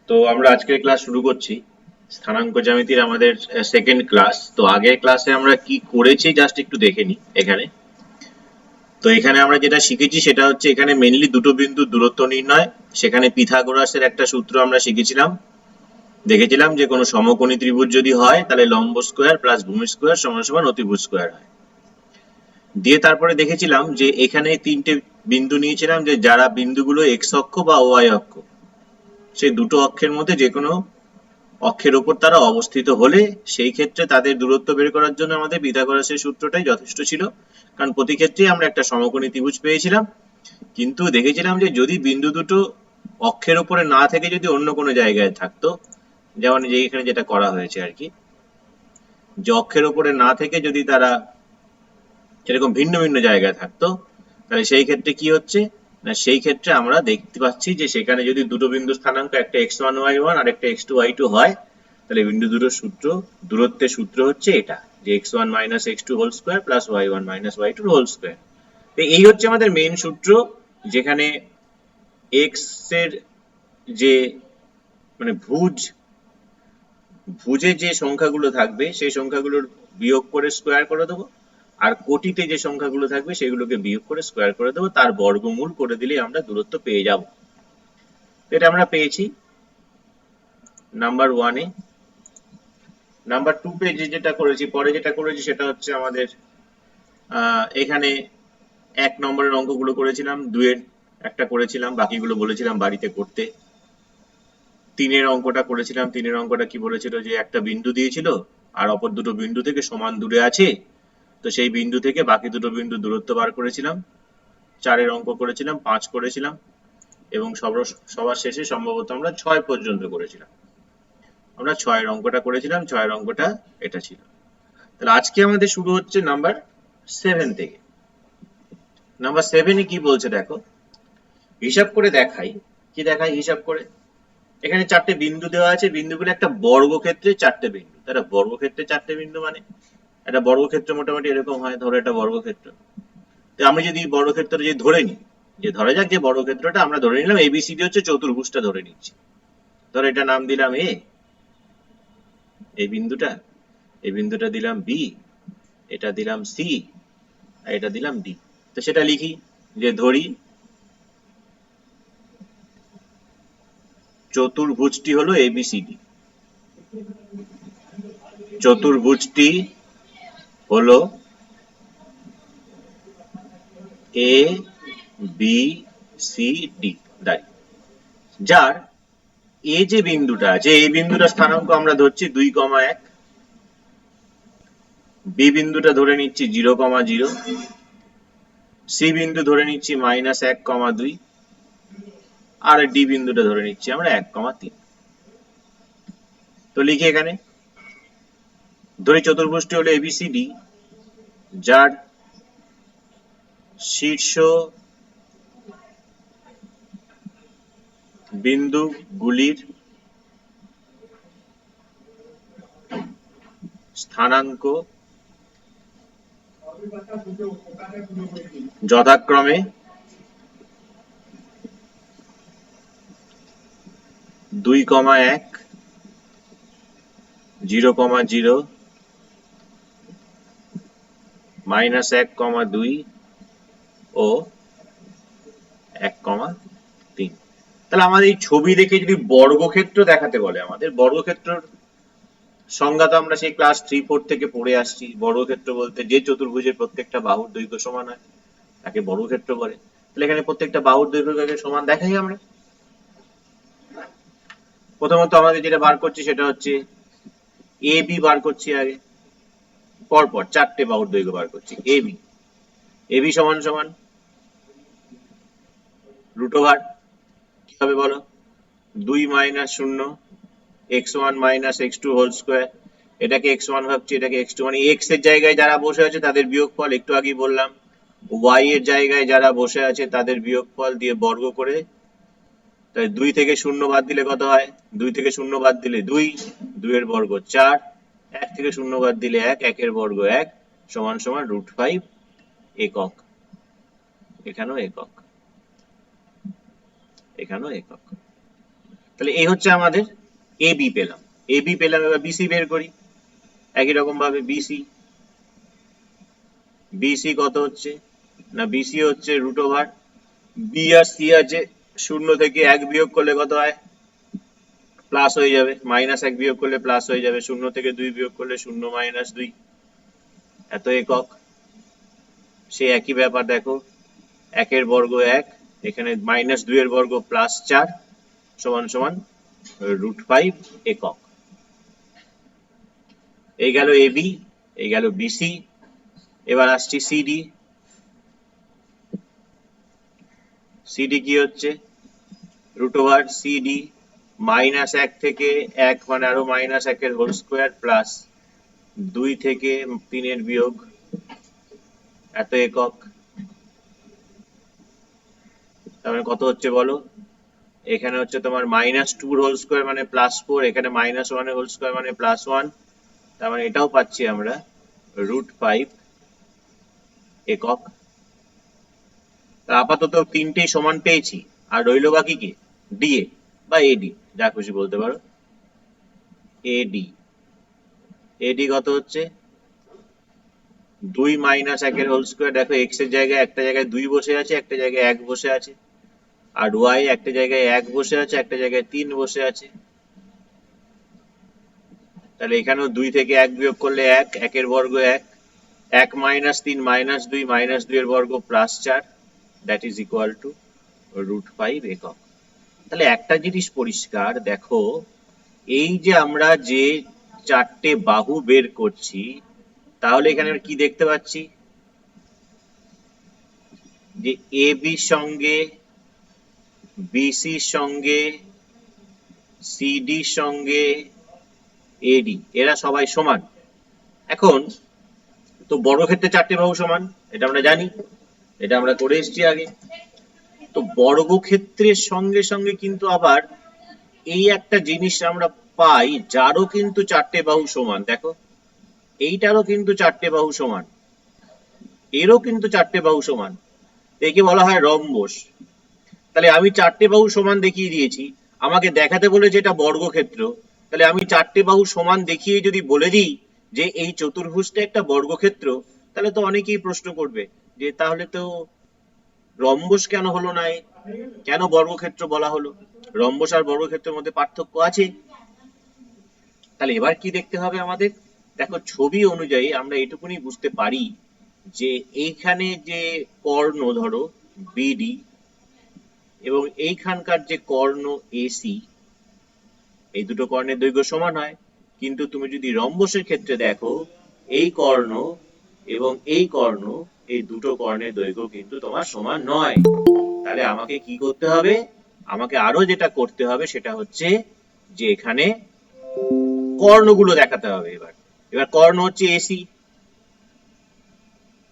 তো আমরা আজকের ক্লাস শুরু করছি স্থানাঙ্ক জ্যামিতির আমাদের সেকেন্ড ক্লাস। তো আগের ক্লাসে আমরা কি করেছি জাস্ট একটু দেখে নিই এখানে। তো এখানে আমরা যেটা শিখেছি সেটা হচ্ছে এখানে মেইনলি দুটো বিন্দুর দূরত্ব নির্ণয়। সেখানে পিথাগোরাসের একটা সূত্র আমরা শিখেছিলাম। দেখেছিলাম যে কোনো সমকোণী ত্রিভুজ যদি হয় তাহলে লম্ব স্কোয়ার প্লাস ভূমি স্কোয়ার সমান সমান অতিভুজ স্কোয়ার হয়। দিয়ে তারপরে দেখেছিলাম যে এখানে তিনটে বিন্দু নিয়েছিলাম যে যারা বিন্দুগুলো এক্স অক্ষ বা ওয়াই অক্ষ, সেই দুটো অক্ষের মধ্যে যে কোনো অক্ষের উপর তারা অবস্থিত হলে সেই ক্ষেত্রে তাদের দূরত্ব বের করার জন্য আমাদের পিথাগোরাসের সূত্রটাই যথেষ্ট ছিল। কারণ প্রতি ক্ষেত্রেই আমরা একটা সমকোণী ত্রিভুজ পেয়েছিলাম। কিন্তু দেখেছিলাম যে যদি বিন্দু দুটো অক্ষের উপরে না থেকে যদি অন্য কোনো জায়গায় থাকতো, যেমন যে এখানে যেটা করা হয়েছে আর কি, যে অক্ষের উপরে না থেকে যদি তারা এরকম ভিন্ন ভিন্ন জায়গায় থাকতো, তাহলে সেই ক্ষেত্রে কি হচ্ছে না, সেই ক্ষেত্রে আমরা দেখতে পাচ্ছি যে সেখানে যদি দুটো বিন্দু স্থানাঙ্ক একটা x1 y1 আর একটা x2y2 হয়, তাহলে বিন্দু দুটোর দূরত্বের সূত্র হচ্ছে এটা, যে x1 minus x2 whole square plus y1 minus y2 whole square. তো এই হচ্ছে আমাদের মেইন সূত্র, যেখানে x এর যে মানে ভুজে যে সংখ্যাগুলো থাকবে সেই সংখ্যাগুলোর বিয়োগ করে স্কোয়ার করে দেবো, আর কোটিতে যে সংখ্যাগুলো থাকবে সেগুলোকে বিয়োগ করে স্কোয়ার করে দেবো, তার বর্গমূল করে দিলেই আমরা দূরত্ব পেয়ে যাব। এটা আমরা পেয়েছি নাম্বার ওয়ানে। নাম্বার টু পেজে যেটা করেছি, পরে যেটা করেছি সেটা হচ্ছে আমাদের এখানে এক নম্বরের অঙ্কগুলো করেছিলাম, দুয়ের একটা করেছিলাম, বাকিগুলো বলেছিলাম বাড়িতে করতে। তিনের অঙ্কটা করেছিলাম, তিনের অঙ্কটা কি বলেছিল, যে একটা বিন্দু দিয়েছিল আর অপর দুটো বিন্দু থেকে সমান দূরে আছে, তো সেই বিন্দু থেকে বাকি দুটো বিন্দু দূরত্ব বার করেছিলাম। চারের অঙ্ক করেছিলাম, পাঁচ করেছিলাম, এবং সবার শেষে সম্ভবত আমরা 6 পর্যন্ত করেছিলাম। আমরা 6 অঙ্কটা করেছিলাম, 6 অঙ্কটা এটা ছিল। তাহলে আজকে আমাদের শুরু হচ্ছে নাম্বার 7 থেকে। নাম্বার 7 এ কি বলছে দেখো, হিসাব করে দেখাই। কি দেখাই হিসাব করে, এখানে চারটে বিন্দু দেওয়া আছে, বিন্দুগুলো একটা বর্গক্ষেত্রে চারটে বিন্দু। তারা বর্গক্ষেত্রে চারটে বিন্দু মানে একটা বর্গক্ষেত্র মোটামুটি এরকম হয়, ধরো একটা বর্গক্ষেত্র। তো আমি যদি বর্গক্ষেত্রটা যদি ধরে নিই, যে ধরা যাক যে বর্গক্ষেত্রটা আমরা ধরে নিলাম এবিসিডি হচ্ছে চতুর্ভুজটা ধরে নিচ্ছি। ধরো এটা নাম দিলাম এ, এই বিন্দুটা, এই বিন্দুটা দিলাম বি, এটা দিলাম সি, আর এটা দিলাম ডি। তো সেটা লিখি, যে ধরি চতুর্ভুজটি হলো এবিসিডি। চতুর্ভুজটি হলো এ বি সি ডি, যার এ যে বিন্দুটা আছে, এই বিন্দুটা স্থানাঙ্ক আমরা ধরছি 2,1, বি বিন্দুটা ধরে নিচ্ছি 0,0, সি বিন্দু ধরে নিচ্ছি -1,2, আর ডি বিন্দুটা ধরে নিচ্ছি আমরা 1,3। তো লিখি এখানে, ধরি চতুর্ভুজটি হলো এবিসিডি, যার শীর্ষ বিন্দুগুলির স্থানাঙ্ক যথাক্রমে 2,1, 0,0, -1,2 ও 1,3। তাহলে আমাদের এই ছবি দেখে যদি বর্গক্ষেত্র দেখাতে বলে, আমাদের বর্গক্ষেত্রের সংজ্ঞা তো আমরা সেই ক্লাস 3-4 থেকে পড়ে আসছি। বর্গক্ষেত্র বলতে যে চতুর্ভুজের প্রত্যেকটা বাহুর দৈর্ঘ্য সমান হয় তাকে বর্গক্ষেত্র বলে। তাহলে এখানে প্রত্যেকটা বাহুর দৈর্ঘ্যকে সমান দেখাই আমরা। প্রথমত আমাদের যেটা বার করছি সেটা হচ্ছে এ বি বার করছি আগে, পরপর চারটে বাহুর দৈর্ঘ্য বার করছি। এ বি, এ বি সমান সমান রুট ওভার কি হবে বলো, 2 - 0 x1 - x2 হোল স্কোয়ার। এটাকে x1 ভাবছি, এটাকে x2, মানে x এর জায়গায় যারা বসে আছে তাদের বিয়োগফল, একটু আগেই বললাম y এর জায়গায় যারা বসে আছে তাদের বিয়োগফল দিয়ে বর্গ করে। তাই 2 থেকে 0 বাদ দিলে কত হয়, 2 থেকে 0 বাদ দিলে 2, 2 এর বর্গ 4, 1 থেকে 0 বাদ দিলে 1, 1 এর বর্গ 1, সমান সমান √5 একক। এখানেও একক, এখানেও একক। তাহলে এই হচ্ছে আমাদের এ বি পেলাম। এ বি পেলাম, এবার বিসি বের করি একই রকম ভাবে। বিসি বিসি কত হচ্ছে না, বিসি হচ্ছে রুট ওভার বি আর সি আছে, শূন্য থেকে এক বিয়োগ করলে কত হয়, প্লাস হয়ে যাবে। মাইনাস এক বিয়োগ করলে প্লাস হয়ে যাবে, শূন্য থেকে দুই বিয়োগ করলে শূন্য মাইনাস দুই, এত একক। সে একই ব্যাপার দেখো, একের বর্গ এক, এখানে মাইনাস দুই এর বর্গ প্লাস চার সমান সমান রুট ফাইভ একক। এই গেল এবি, এই গেল বিসি। এবার আসছি সিডি। সিডি কি হচ্ছে, রুট ওভার সিডি মাইনাস এক থেকে এক মানে আরো মাইনাস একের হোল স্কোয়ার প্লাস দুই থেকে তিনের বিয়োগ, এত একক। তার কত হচ্ছে বলো, এখানে হচ্ছে তোমার মাইনাস টুর হোল স্কোয়ার মানে প্লাস ফোর, এখানে মাইনাস ওয়ান এর হোল স্কোয়ার মানে প্লাস ওয়ান, তার মানে এটাও পাচ্ছি আমরা রুট ফাইভ একক। আপাতত তিনটেই সমান পেয়েছি, আর রইল বাকি কি, ডিএ বা এডি, যা খুশি বলতে পারো। এডি, এডি কত হচ্ছে, দুই মাইনাস একের হোল স্কোয়ার। দেখো এক্স এর জায়গায় একটা জায়গায় দুই বসে আছে, একটা জায়গায় এক বসে আছে, আর ওয়াই একটা জায়গায় এক বসে আছে, একটা জায়গায় তিন বসে আছে। তাহলে এখানেও দুই থেকে এক বিয়োগ করলে এক, একের বর্গ এক, এক মাইনাস তিন মাইনাস দুই, মাইনাস দুই এর বর্গ প্লাস চার, that is equal to root five একক। তাহলে একটা জিনিস পরিষ্কার দেখো, এই যে আমরা যে চারটে বাহু বের করছি, তাহলে এখানে কি দেখতে পাচ্ছি, যে এ বির সঙ্গে বিসির সঙ্গে সিডির সঙ্গে এডি এরা সবাই সমান। এখন তো বর্গক্ষেত্রে চারটে বাহু সমান, এটা আমরা জানি, এটা আমরা করে এসেছি আগে। তো বর্গক্ষেত্রের সঙ্গে সঙ্গে কিন্তু আবার এই একটা জিনিস আমরা পাই, যারও কিন্তু চারটে বাহু সমান। দেখো এইটারও কিন্তু চারটে বাহু সমান, এরও কিন্তু চারটে বাহু সমান, একে বলা হয় রম্বস। তাহলে আমি চারটে বাহু সমান দেখিয়ে দিয়েছি, আমাকে দেখাতে বলেছে এটা বর্গক্ষেত্র, তাহলে আমি চারটে বাহু সমান দেখিয়ে যদি বলে দিই যে এই চতুর্ভুজটা একটা বর্গক্ষেত্র, তাহলে তো অনেকেই প্রশ্ন করবে যে তাহলে তো রম্বস কেন হলো না, কেন বর্গক্ষেত্র বলা হলো, রম্বস আর বর্গক্ষেত্রের মধ্যে পার্থক্য আছে। তাহলে এবার কি দেখতে হবে আমাদের, দেখো ছবি অনুযায়ী আমরা এটুকুনি বুঝতে পারি যে এইখানে যে কর্ণ ধরো বিডি এবং এইখানকার যে কর্ণ এসি, এই দুটো কর্ণের দৈর্ঘ্য সমান হয়। কিন্তু তুমি যদি রম্বসের ক্ষেত্রে দেখো, এই কর্ণ এবং এই কর্ণ, এই দুটো কর্ণের দৈর্ঘ্য কিন্তু তোমার সমান নয়। তাহলে আমাকে কি করতে হবে, আমাকে আরো যেটা করতে হবে সেটা হচ্ছে যে এখানে কর্ণগুলো দেখাতে হবে। এবার এবার কর্ণ হচ্ছে এসি,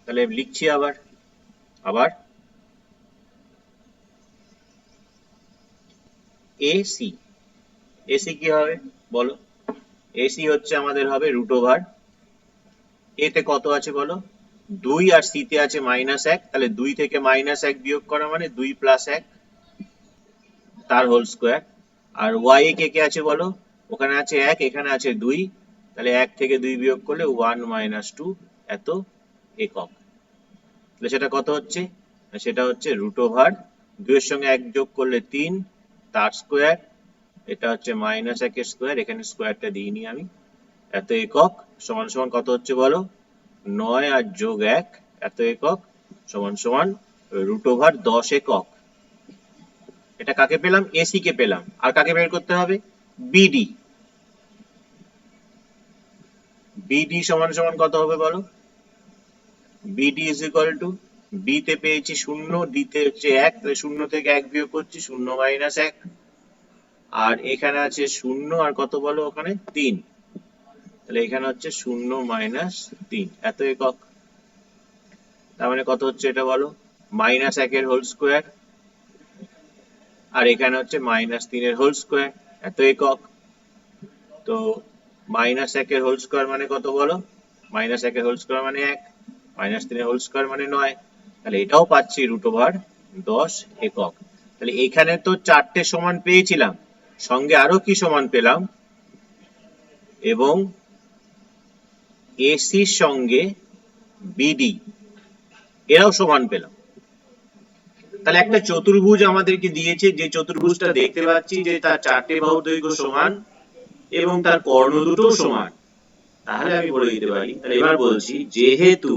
তাহলে লিখছি আবার আবার এসি। এসি কি হবে বলো, এসি হচ্ছে আমাদের হবে রুট ওভার, এতে কত আছে বলো, দুই, আর সিতে আছে মাইনাস এক, তাহলে দুই থেকে মাইনাস এক বিয়োগ করা মানে দুই প্লাস এক, তার whole square. R Y A কে কে আছে বলো, ওখানে আছে এক, এখানে আছে দুই, তাহলে এক থেকে দুই বিয়োগ করলে ওয়ান মাইনাস টু, এত একক। তাহলে সেটা কত হচ্ছে, সেটা হচ্ছে রুট ওভার দুইয়ের সঙ্গে এক যোগ করলে তিন, তার স্কোয়ার, এটা হচ্ছে মাইনাস একের স্কোয়ার, এখানে স্কোয়ারটা দিইনি আমি, এত একক। সমান সমান কত হচ্ছে বলো, নয় আর যোগ এক, এত একক, সমান সমান রুট ওভার 10 একক। এটা কাকে পেলাম, এসি কে পেলাম। আর কাকে বের করতে হবে, বিডি। বিডি সমান সমান কত হবে বলো, BD is equal to, B তে পেয়েছি শূন্য, ডি তে হচ্ছে এক, তাহলে শূন্য থেকে এক বিয়োগ করছি, শূন্য মাইনাস এক, আর এখানে আছে শূন্য আর কত বলো ওখানে তিন, তাহলে এখানে হচ্ছে শূন্য মাইনাস তিন, এত একক। তার মানে কত হচ্ছে এটা বলো, মাইনাস একের হোল স্কোয়ার, আর এখানে হচ্ছে মাইনাস তিনের হোল স্কোয়ার, এত একক। তো মাইনাস একের হোল স্কোয়ার মানে কত বলো, মাইনাস একের হোল স্কোয়ার মানে এক, মাইনাস তিনের হোল স্কোয়ার মানে নয়, তাহলে এটাও পাচ্ছি রুট ওভার 10 একক। তাহলে এখানে তো চারটে সমান পেয়েছিলাম, সঙ্গে আরো কি সমান পেলাম, এবং এসির সঙ্গে বিডি এরাও সমান পেলাম। তাহলে একটা চতুর্ভুজ আমাদেরকে দিয়েছে, যে চতুর্ভুজটা দেখতে পাচ্ছি যে তার চারটে বাহুর দৈর্ঘ্য সমান এবং তার কর্ণ দুটো সমান। তাহলে আমি বলে দিতে পারি, তাহলে এবার বলছি, যেহেতু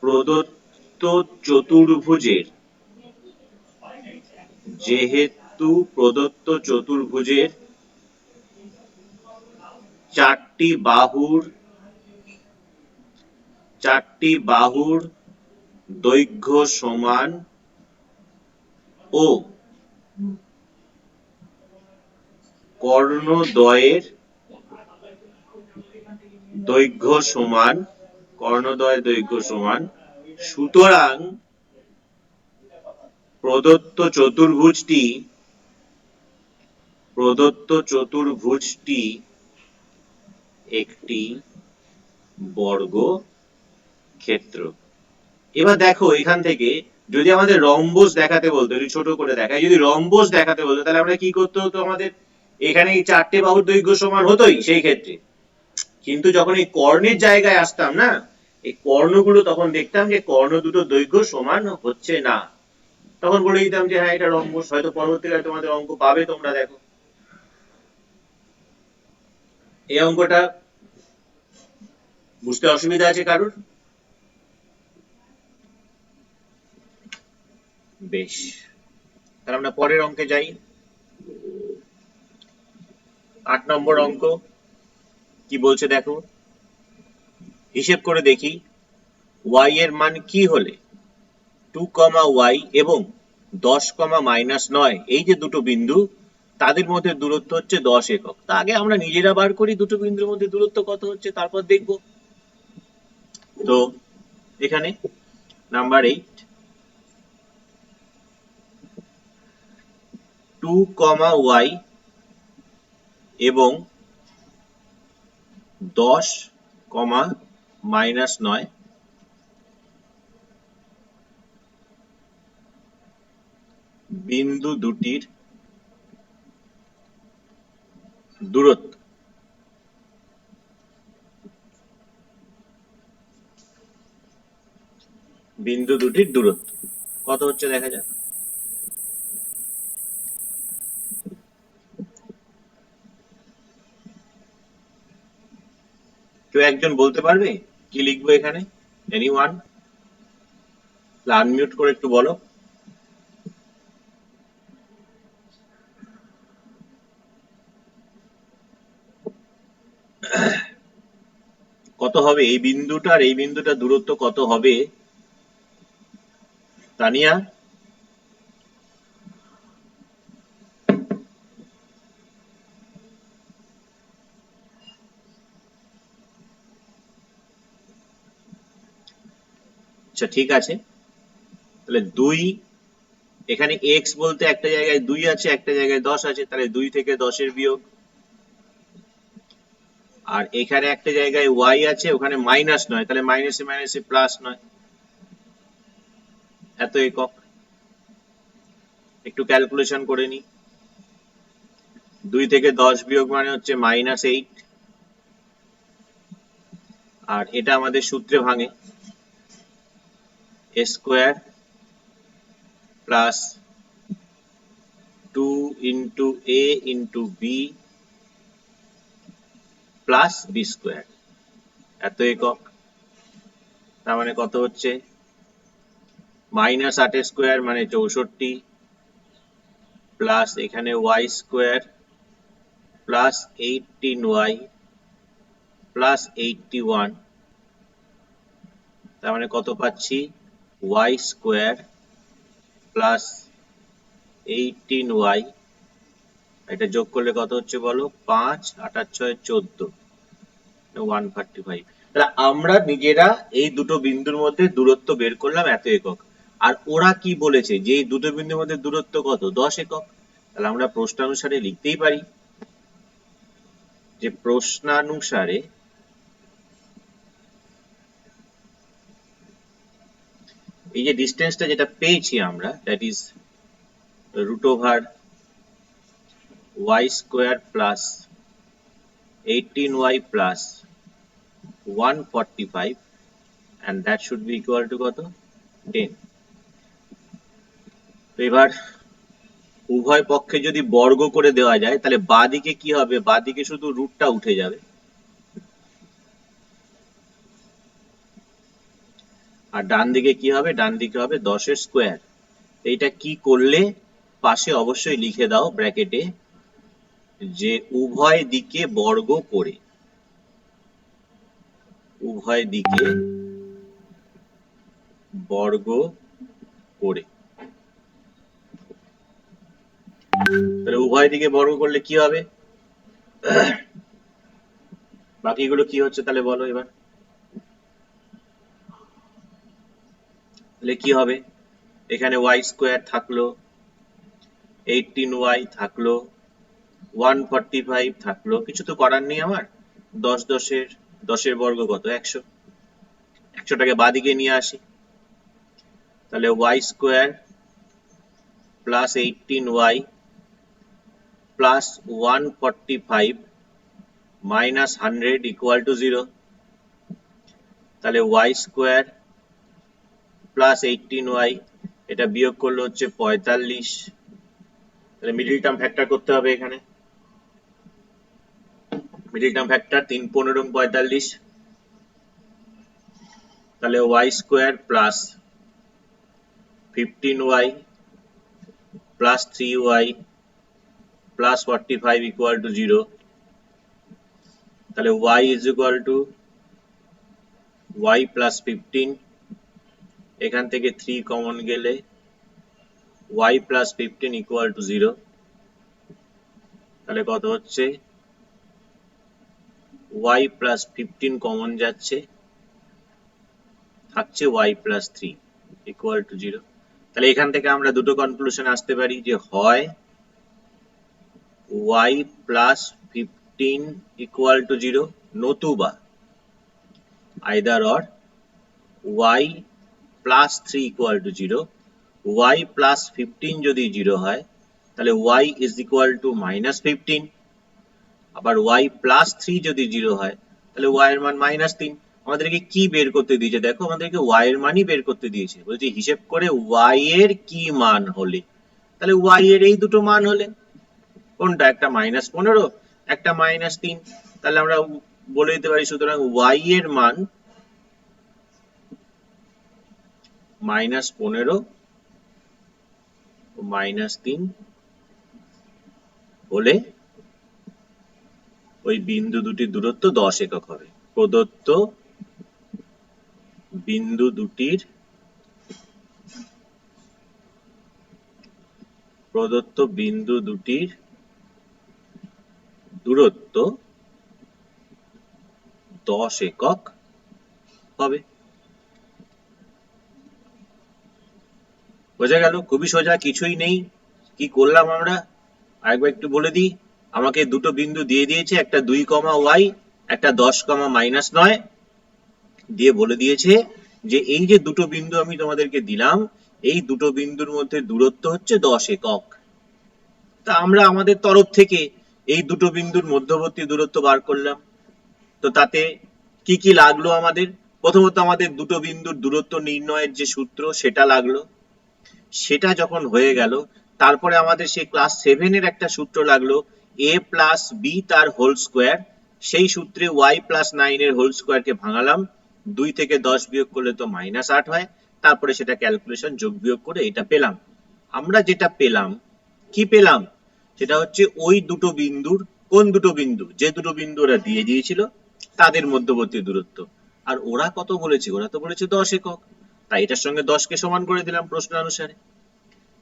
প্রদত্ত চতুর্ভুজের চারটি বাহুর দৈর্ঘ্য সমান ও কর্ণদ্বয়ের দৈর্ঘ্য সমান, সুতরাং প্রদত্ত চতুর্ভুজটি একটি বর্গক্ষেত্র। এবার দেখো, এখান থেকে যদি আমাদের রম্বস দেখাতে বলতো, যদি ছোট করে দেখায়, যদি রম্বস দেখাতে বলতো, তাহলে আমরা কি করতে হতো, আমাদের এখানে এই চারটে বাহুর দৈর্ঘ্য সমান হতোই সেই ক্ষেত্রে। কিন্তু যখন এই কর্ণের জায়গায় আসতাম না, এই কর্ণগুলো তখন দেখতাম যে কর্ণ দুটো দৈর্ঘ্য সমান হচ্ছে না, তখন বলে দিতাম যে হ্যাঁ এটা রম্বস। হয়তো পরবর্তীকালে তোমাদের অঙ্ক পাবে, তোমরা দেখো এই অঙ্কটা বুঝতে অসুবিধা আছে কারুর? বেশ, তাহলে আমরা পরের অঙ্কে যাই। 8 নম্বর অঙ্ক কি বলছে দেখো, হিসেব করে দেখি y এর মান কি হলে 2, y এবং 10, -9 এই যে দুটো বিন্দু, তাদের মধ্যে দূরত্ব হচ্ছে 10 একক। তা আগে আমরা নিজেরা বার করি দুটো বিন্দুর মধ্যে দূরত্ব কত হচ্ছে, তারপর দেখব। তো এখানে নাম্বার 8, 2, y এবং 10, -9 বিন্দু দুটির দূরত্ব। কত হচ্ছে দেখা যাক। কেউ একজন বলতে পারবে কি লিখবো এখানে? এনিওয়ান? আনমিউট করে একটু বলো। কত হবে এই বিন্দুটা আর এই বিন্দুটা দূরত্ব কত হবে তানিয়া? আচ্ছা ঠিক আছে, তাহলে 2, এখানে x বলতে একটা জায়গায় 2 আছে, একটা জায়গায় 10 আছে, তাহলে 2 থেকে 10 এর বিয়োগ। আর এখানে একটা জায়গায় y আছে, ওখানে -9, তাহলে মাইনাসে মাইনাসে +9, এত একক। একটু ক্যালকুলেশন করে নি। 2 থেকে 10 বিয়োগ মানে হচ্ছে -8, আর এটা আমাদের সূত্রে ভাঙে, a square plus 2 into a into b plus b square, এত একক। তার মানে কত হচ্ছে, -8 স্কয়ার মানে 64, প্লাস এখানে y square plus 18y plus 81, তার মানে কত পাচ্ছি, y স্কয়ার প্লাস 18y, এটা যোগ করলে কত হচ্ছে বলো, 5 8 আর 6 14, 135। তাহলে আমরা নিজেরা এই দুটো বিন্দুর মধ্যে দূরত্ব বের করলাম এত একক। আর ওরা কি বলেছে যে এই দুটো বিন্দুর মধ্যে দূরত্ব কত, 10 একক। তাহলে আমরা প্রশ্নানুসারে লিখতেই পারি যে প্রশ্নানুসারে এই যে ডিস্টেন্সটা যেটা পেয়েছি আমরা, that is √10 y square plus 18y plus 145 and that should be equal to কত 10। তো এবার উভয় পক্ষে যদি বর্গ করে দেওয়া যায় তাহলে বাঁদিকে কি হবে, বাঁদিকে শুধু রুটটা উঠে যাবে আর ডান দিকে কি হবে, ডান দিকে হবে 10 এর স্কোয়ার। এইটা কি করলে পাশে অবশ্যই লিখে দাও ব্র্যাকেটে যে উভয় দিকে বর্গ করে, উভয় দিকে বর্গ করে। তাহলে উভয় দিকে বর্গ করলে কি হবে, বাকিগুলো কি হচ্ছে তাহলে বলো এবার। তাহলে কি হবে, এখানে y স্কোয়ার থাকলো, 18y থাকলো, 145 থাকলো, কিছু তো করার নেই আমার। 10 10 এর বর্গ কত 100, 100টাকে বাঁদিকে নিয়ে আসি। তাহলে y square plus 18y plus 145 minus 100 equal to 0। তাহলে y স্কোয়ার প্লাস 18y, এটা বিয়োগ করলে হচ্ছে 45। তাহলে মিডল টার্ম ফ্যাক্টর করতে হবে এখানে, মিডল টার্ম ফ্যাক্টর 3 15 45। তাহলে y square plus 15y plus 3y plus 45 equal to 0। তাহলে y is equal two y plus 15, এখান থেকে 3 কমন গেলে y প্লাস 15 ইকুয়াল টু 0। তাহলে কত হচ্ছে y প্লাস 15 কমন যাচ্ছে, থাকছে y প্লাস 3 ইকুয়াল টু 0। তাহলে এখান থেকে আমরা দুটো কনক্লুশন আসতে পারি যে হয় y প্লাস 15 ইকুয়াল টু 0 নতুবা either or y plus 3 equal to 0। y plus 15 যদি 0 হয় তাহলে y is equal two minus 15, আবার y প্লাস 3 যদি 0 হয় তাহলে y এর মান মাইনাস 3। আমাদেরকে কি বের করতে দিয়েছে দেখো, আমাদেরকে y এর মানই বের করতে দিয়েছে, বলছে হিসেব করে y এর কি মান হলে। তাহলে y এর এই দুটো মান হলে, কোনটা, একটা -15 একটা -3, তাহলে আমরা বলে দিতে পারি সুতরাং y এর মান -15 ও -3 হলে ওই বিন্দু দুটির দূরত্ব 10 একক হবে। প্রদত্ত বিন্দু দুটির দূরত্ব 10 একক হবে। বোঝা গেল? খুবই সোজা, কিছুই নেই। কি করলাম আমরা আরেকবার একটু বলে দিই। আমাকে দুটো বিন্দু দিয়ে দিয়েছে, একটা 2, y, একটা 10, -9 দিয়ে বলে দিয়েছে যে এই যে দুটো বিন্দু আমি তোমাদেরকে দিলাম, এই দুটো বিন্দুর মধ্যে দূরত্ব হচ্ছে 10 একক। তা আমরা আমাদের তরফ থেকে এই দুটো বিন্দুর মধ্যবর্তী দূরত্ব বার করলাম। তো তাতে কি কি লাগলো আমাদের, প্রথমত আমাদের দুটো বিন্দুর দূরত্ব নির্ণয়ের যে সূত্র সেটা লাগলো। সেটা যখন হয়ে গেল তারপরে আমাদের সেই ক্লাস 7 এর একটা সূত্র লাগলো a প্লাস বি তার হোল স্কোয়ার। সেই সূত্রে y প্লাস 9 এর হোল স্কোয়ারকে ভাঙালাম, 2 থেকে 10 বিয়োগ করলে তো -8 হয়, তারপরে সেটা ক্যালকুলেশন যোগ বিয়োগ করে এটা পেলাম। আমরা যেটা পেলাম, কি পেলাম, সেটা হচ্ছে ওই দুটো বিন্দুর, কোন দুটো বিন্দু, যে দুটো বিন্দু ওরা দিয়ে দিয়েছিল তাদের মধ্যবর্তী দূরত্ব। আর ওরা কত বলেছে, ওরা তো বলেছে 10 একক, তাই এটার সঙ্গে 10 কে সমান করে দিলাম প্রশ্ন অনুসারে।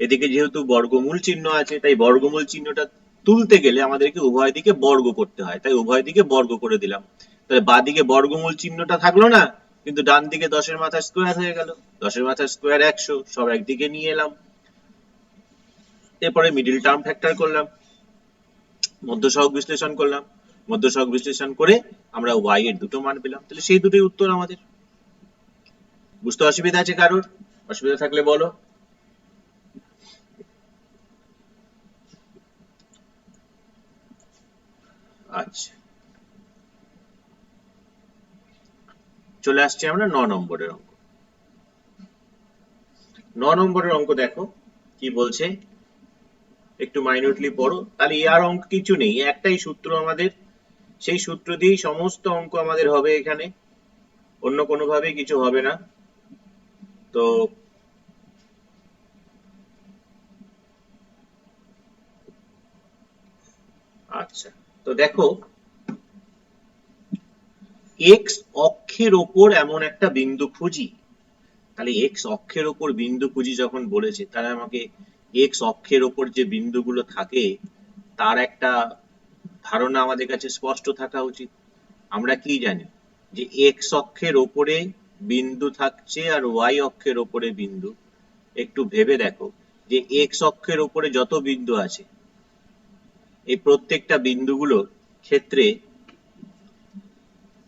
এদিকে যেহেতু বর্গমূল চিহ্ন আছে তাই বর্গমূল চিহ্নটা তুলতে গেলে আমাদেরকে উভয় দিকে বর্গ করতে হয়, তাই উভয় দিকে বর্গ করে দিলাম। তাহলে বাঁদিকে বর্গমূল চিহ্নটা থাকলো না, কিন্তু ডান দিকে 10 এর মাথার স্কোয়ার হয়ে গেল, 10 এর মাথার স্কোয়ার 100, সব একদিকে নিয়ে এলাম। এরপরে মিডিল টার্ম ফ্যাক্টর করলাম, মধ্যসহগ বিশ্লেষণ করলাম, মধ্যসহগ বিশ্লেষণ করে আমরা y এর দুটো মান পেলাম। তাহলে সেই দুটোই উত্তর আমাদের। বুঝতে অসুবিধা আছে কারোর? অসুবিধা থাকলে বলো। আচ্ছা, চলে আসছি আমরা 9 নম্বরের অঙ্ক। 9 নম্বরের অঙ্ক দেখো কি বলছে, একটু মাইনিউটলি পড়ো। তাহলে আর অঙ্ক কিছু নেই, একটাই সূত্র আমাদের, সেই সূত্র দিয়েই সমস্ত অঙ্ক আমাদের হবে এখানে, অন্য কোনোভাবে কিছু হবে না। তো আচ্ছা, তো দেখো এক্স অক্ষের ওপর এমন একটা বিন্দু খুঁজি। তাহলে এক্স অক্ষের ওপর বিন্দু খুঁজি যখন বলেছে, তাহলে আমাকে এক্স অক্ষের ওপর যে বিন্দুগুলো থাকে তার একটা ধারণা আমাদের কাছে স্পষ্ট থাকা উচিত। আমরা কি জানি যে এক্স অক্ষের ওপরে বিন্দু থাকছে আর ওয়াই অক্ষের ওপরে বিন্দু। একটু ভেবে দেখো যে এক্স অক্ষের ওপরে যত বিন্দু আছে, এই প্রত্যেকটা বিন্দুগুলোর ক্ষেত্রে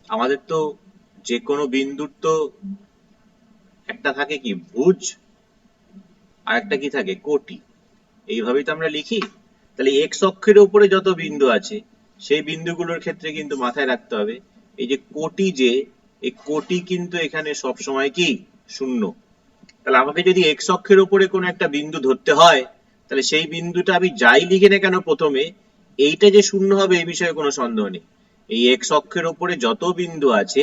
আমাদের তো যে কোনো বিন্দুর তো একটা থাকে কি ভুজ, আর একটা কি থাকে কোটি। এইভাবেই তো আমরা লিখি। তাহলে এক্স অক্ষের উপরে যত বিন্দু আছে সেই বিন্দুগুলোর ক্ষেত্রে কিন্তু মাথায় রাখতে হবে এই যে কোটি, যে এই কোটি কিন্তু এখানে সবসময় কি শূন্য। তাহলে আমাকে যদি এক্স অক্ষের উপরে কোনো একটা বিন্দু ধরতে হয়, তাহলে সেই বিন্দুটা আমি যাই লিখি না কেন প্রথমে, এইটা যে শূন্য হবে এই বিষয়ে কোনো সন্দেহ নেই। এই এক্স অক্ষের উপরে যত বিন্দু আছে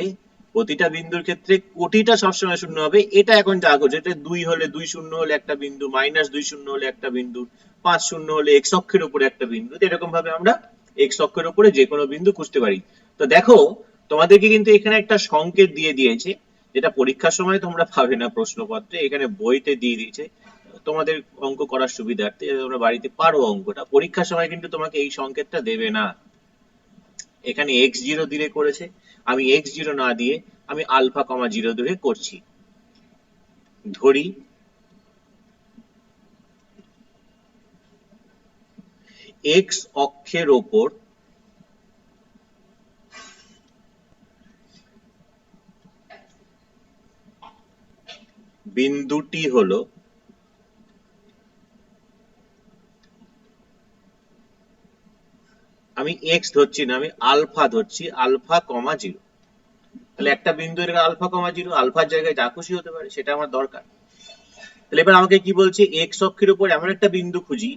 প্রতিটা বিন্দুর ক্ষেত্রে কোটিটা সবসময় শূন্য হবে। এটা এখন যা করছে, এটা 2 হলে 2 শূন্য হলে একটা বিন্দু, -2 শূন্য হলে একটা বিন্দু, 5 শূন্য হলে এক্স অক্ষের উপরে একটা বিন্দু। এরকম ভাবে আমরা এক্স অক্ষের উপরে যে কোনো বিন্দু খুঁজতে পারি। তো দেখো তোমাদেরকে কিন্তু এখানে একটা সংকেত দিয়ে দিয়েছে, যেটা পরীক্ষার সময় তোমরা পাবে না প্রশ্নপত্রে, এখানে বইতে দিয়ে দিয়েছে তোমাদের অঙ্ক করার সুবিধার্থে, যাতে তোমরা বাড়িতে পারো অঙ্কটা। পরীক্ষার সময় কিন্তু তোমাকে এই সংকেতটা দেবে না। এখানে x0 দিয়ে করেছে, আমি x0 না দিয়ে আমি আলফা কমা 0 ধরে করছি। ধরি x অক্ষের ওপর বিন্দুটি হলো আমি x ধরছি না, আমি আলফা ধরছি, আলফা কমা 0। তাহলে একটা বিন্দু এর আলফা কমা 0, আলফার জায়গায় যা খুশি হতে পারে, সেটা আমার দরকার। তাহলে এবার আমাকে কি বলছে, x অক্ষের উপর এমন একটা বিন্দু খুঁজি।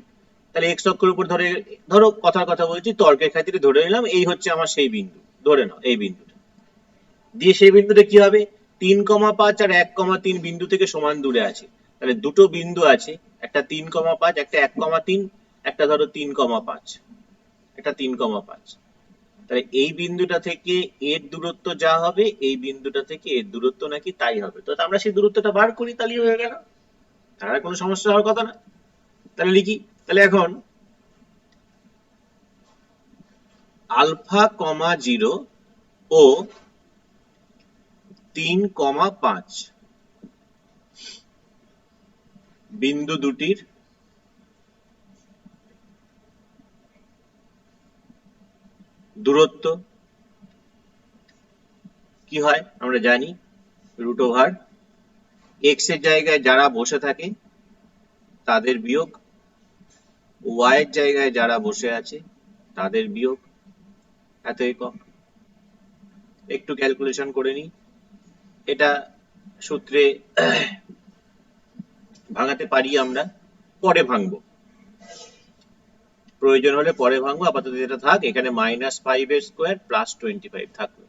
তাহলে x অক্ষের উপর ধরো কথার কথা বলছি, তর্কের খাতিরে ধরে নিলাম এই হচ্ছে আমার সেই বিন্দু, ধরে নাও এই বিন্দুটা। দিয়ে সেই বিন্দুটা কি হবে, 3,5 আর 1,3 বিন্দু থেকে সমান দূরে আছে। তাহলে দুটো বিন্দু আছে, একটা 3,5, একটা 1,3, একটা ধরো 3,5, একটা 3,5। তাহলে এই বিন্দুটা থেকে এর দূরত্ব যা হবে, এই বিন্দুটা থেকে এর দূরত্ব নাকি তাই হবে। তো আমরা সেই দূরত্বটা বার করি, তাহলেই হয়ে গেল, তার কোনো সমস্যা হওয়ার কথা না। তাহলে লিখি, তাহলে এখন আলফা কমা 0 ও 3,5 বিন্দু দুটির দূরত্ব কি হয় আমরা জানি, √, x এর জায়গায় যারা বসে থাকে তাদের বিয়োগ, y এর জায়গায় যারা বসে আছে তাদের বিয়োগ, এত একক। একটু ক্যালকুলেশন করে নিই, এটা সূত্রে ভাঙাতে পারি আমরা, পরে ভাঙবো, প্রয়োজন হলে পরে ভাঙবো। আপাতত যেটা থাক, এখানে -5 এর স্কোয়ার প্লাস 25 থাকলো।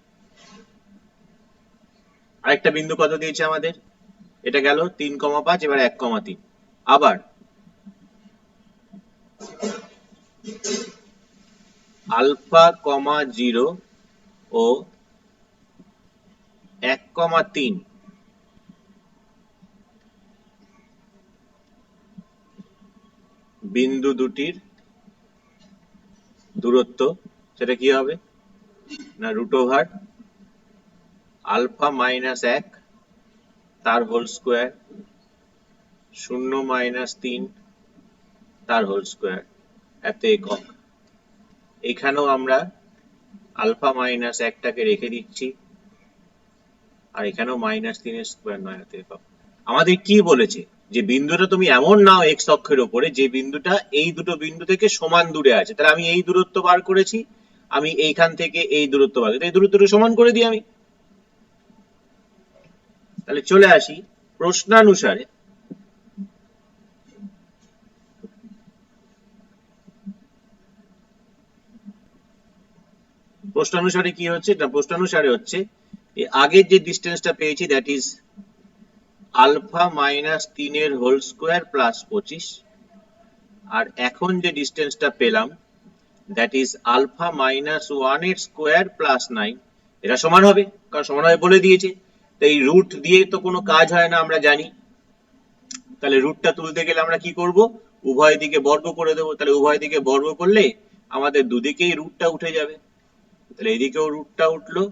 আরেকটা বিন্দু কত দিয়েছে আমাদের, এটা গেল 3,5, এবার 1,3। আবার আলফা কমা 0 ও 1,3 বিন্দু দুটির দূরত্ব, সেটা কি হবে না √, আলফা -1 তার হোল স্কোয়ার, 0 - 3 তার হোল স্কোয়ার, এত একক। এখানেও আমরা আলফা -1টাকে রেখে দিচ্ছি, আর এখানেও -3 এর স্কোয়ার নয়, এত একক। আমাদের কি বলেছে যে বিন্দুটা তুমি এমন নাও x অক্ষের উপরে যে বিন্দুটা এই দুটো বিন্দু থেকে সমান দূরে আছে। তাহলে আমি এই দূরত্ব বার করেছি, আমি এইখান থেকে এই দূরত্ব পাবো, এই দূরত্বটা সমান করে দিই আমি। তাহলে চলে আসি প্রশ্নানুসারে প্রশ্নানুসারে কি হচ্ছে না, প্রশ্নানুসারে হচ্ছে আগের যে ডিস্টেন্সটা পেয়েছি দ্যাট ইজ আলফা মাইনাস 3 এর হোল স্কোয়ার প্লাস 25, আর এখন যে ডিস্টেন্সটা পেলাম দ্যাট ইজ আলফা মাইনাস 1 এর স্কোয়ার প্লাস 9, এটা সমান হবে, কারণ সমান হবে বলে দিয়েছে। তো এই রুট দিয়ে তো কোনো কাজ হয় না আমরা জানি, তাহলে রুটটা তুলতে গেলে আমরা কি করব, উভয় দিকে বর্গ করে দেবো। তাহলে উভয় দিকে বর্গ করলে আমাদের দুদিকেই রুটটা উঠে যাবে, তাহলে এদিকেও রুটটা উঠলো,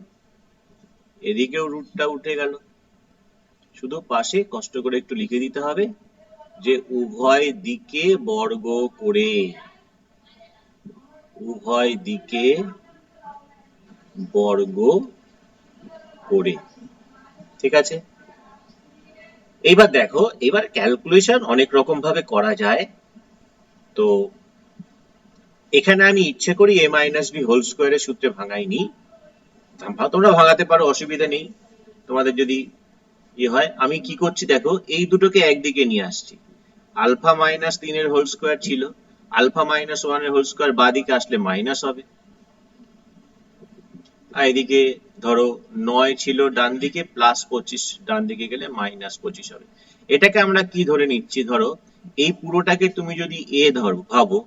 এদিকেও রুটটা উঠে গেল। শুধু পাশে কষ্ট করে একটু লিখে দিতে হবে যে উভয় দিকে বর্গ করে, উভয় দিকে বর্গ করে, ঠিক আছে। এইবার দেখো, এবার ক্যালকুলেশন অনেক রকম ভাবে করা যায়। তো এখানে আমি ইচ্ছে করি a মাইনাস বি হোল স্কোয়ারের সূত্রে ভাঙাইনি, তোমরা ভাঙাতে পারো, অসুবিধা নেই তোমাদের যদি ইয়ে হয়। আমি কি করছি দেখো, এই দুটোকে একদিকে নিয়ে আসছি। আলফা মাইনাস 3 এর হোল স্কোয়ার ছিল, আলফা মাইনাস 1 এর হোল স্কোয়ার বাঁ দিকে আসলে মাইনাস হবে, আর এদিকে ধরো 9 ছিল ডান দিকে, প্লাস 25 ডান দিকে গেলে মাইনাস 25 হবে। এটাকে আমরা কি ধরে নিচ্ছি, ধরো এই পুরোটাকে তুমি যদি a ধরো ভাবো,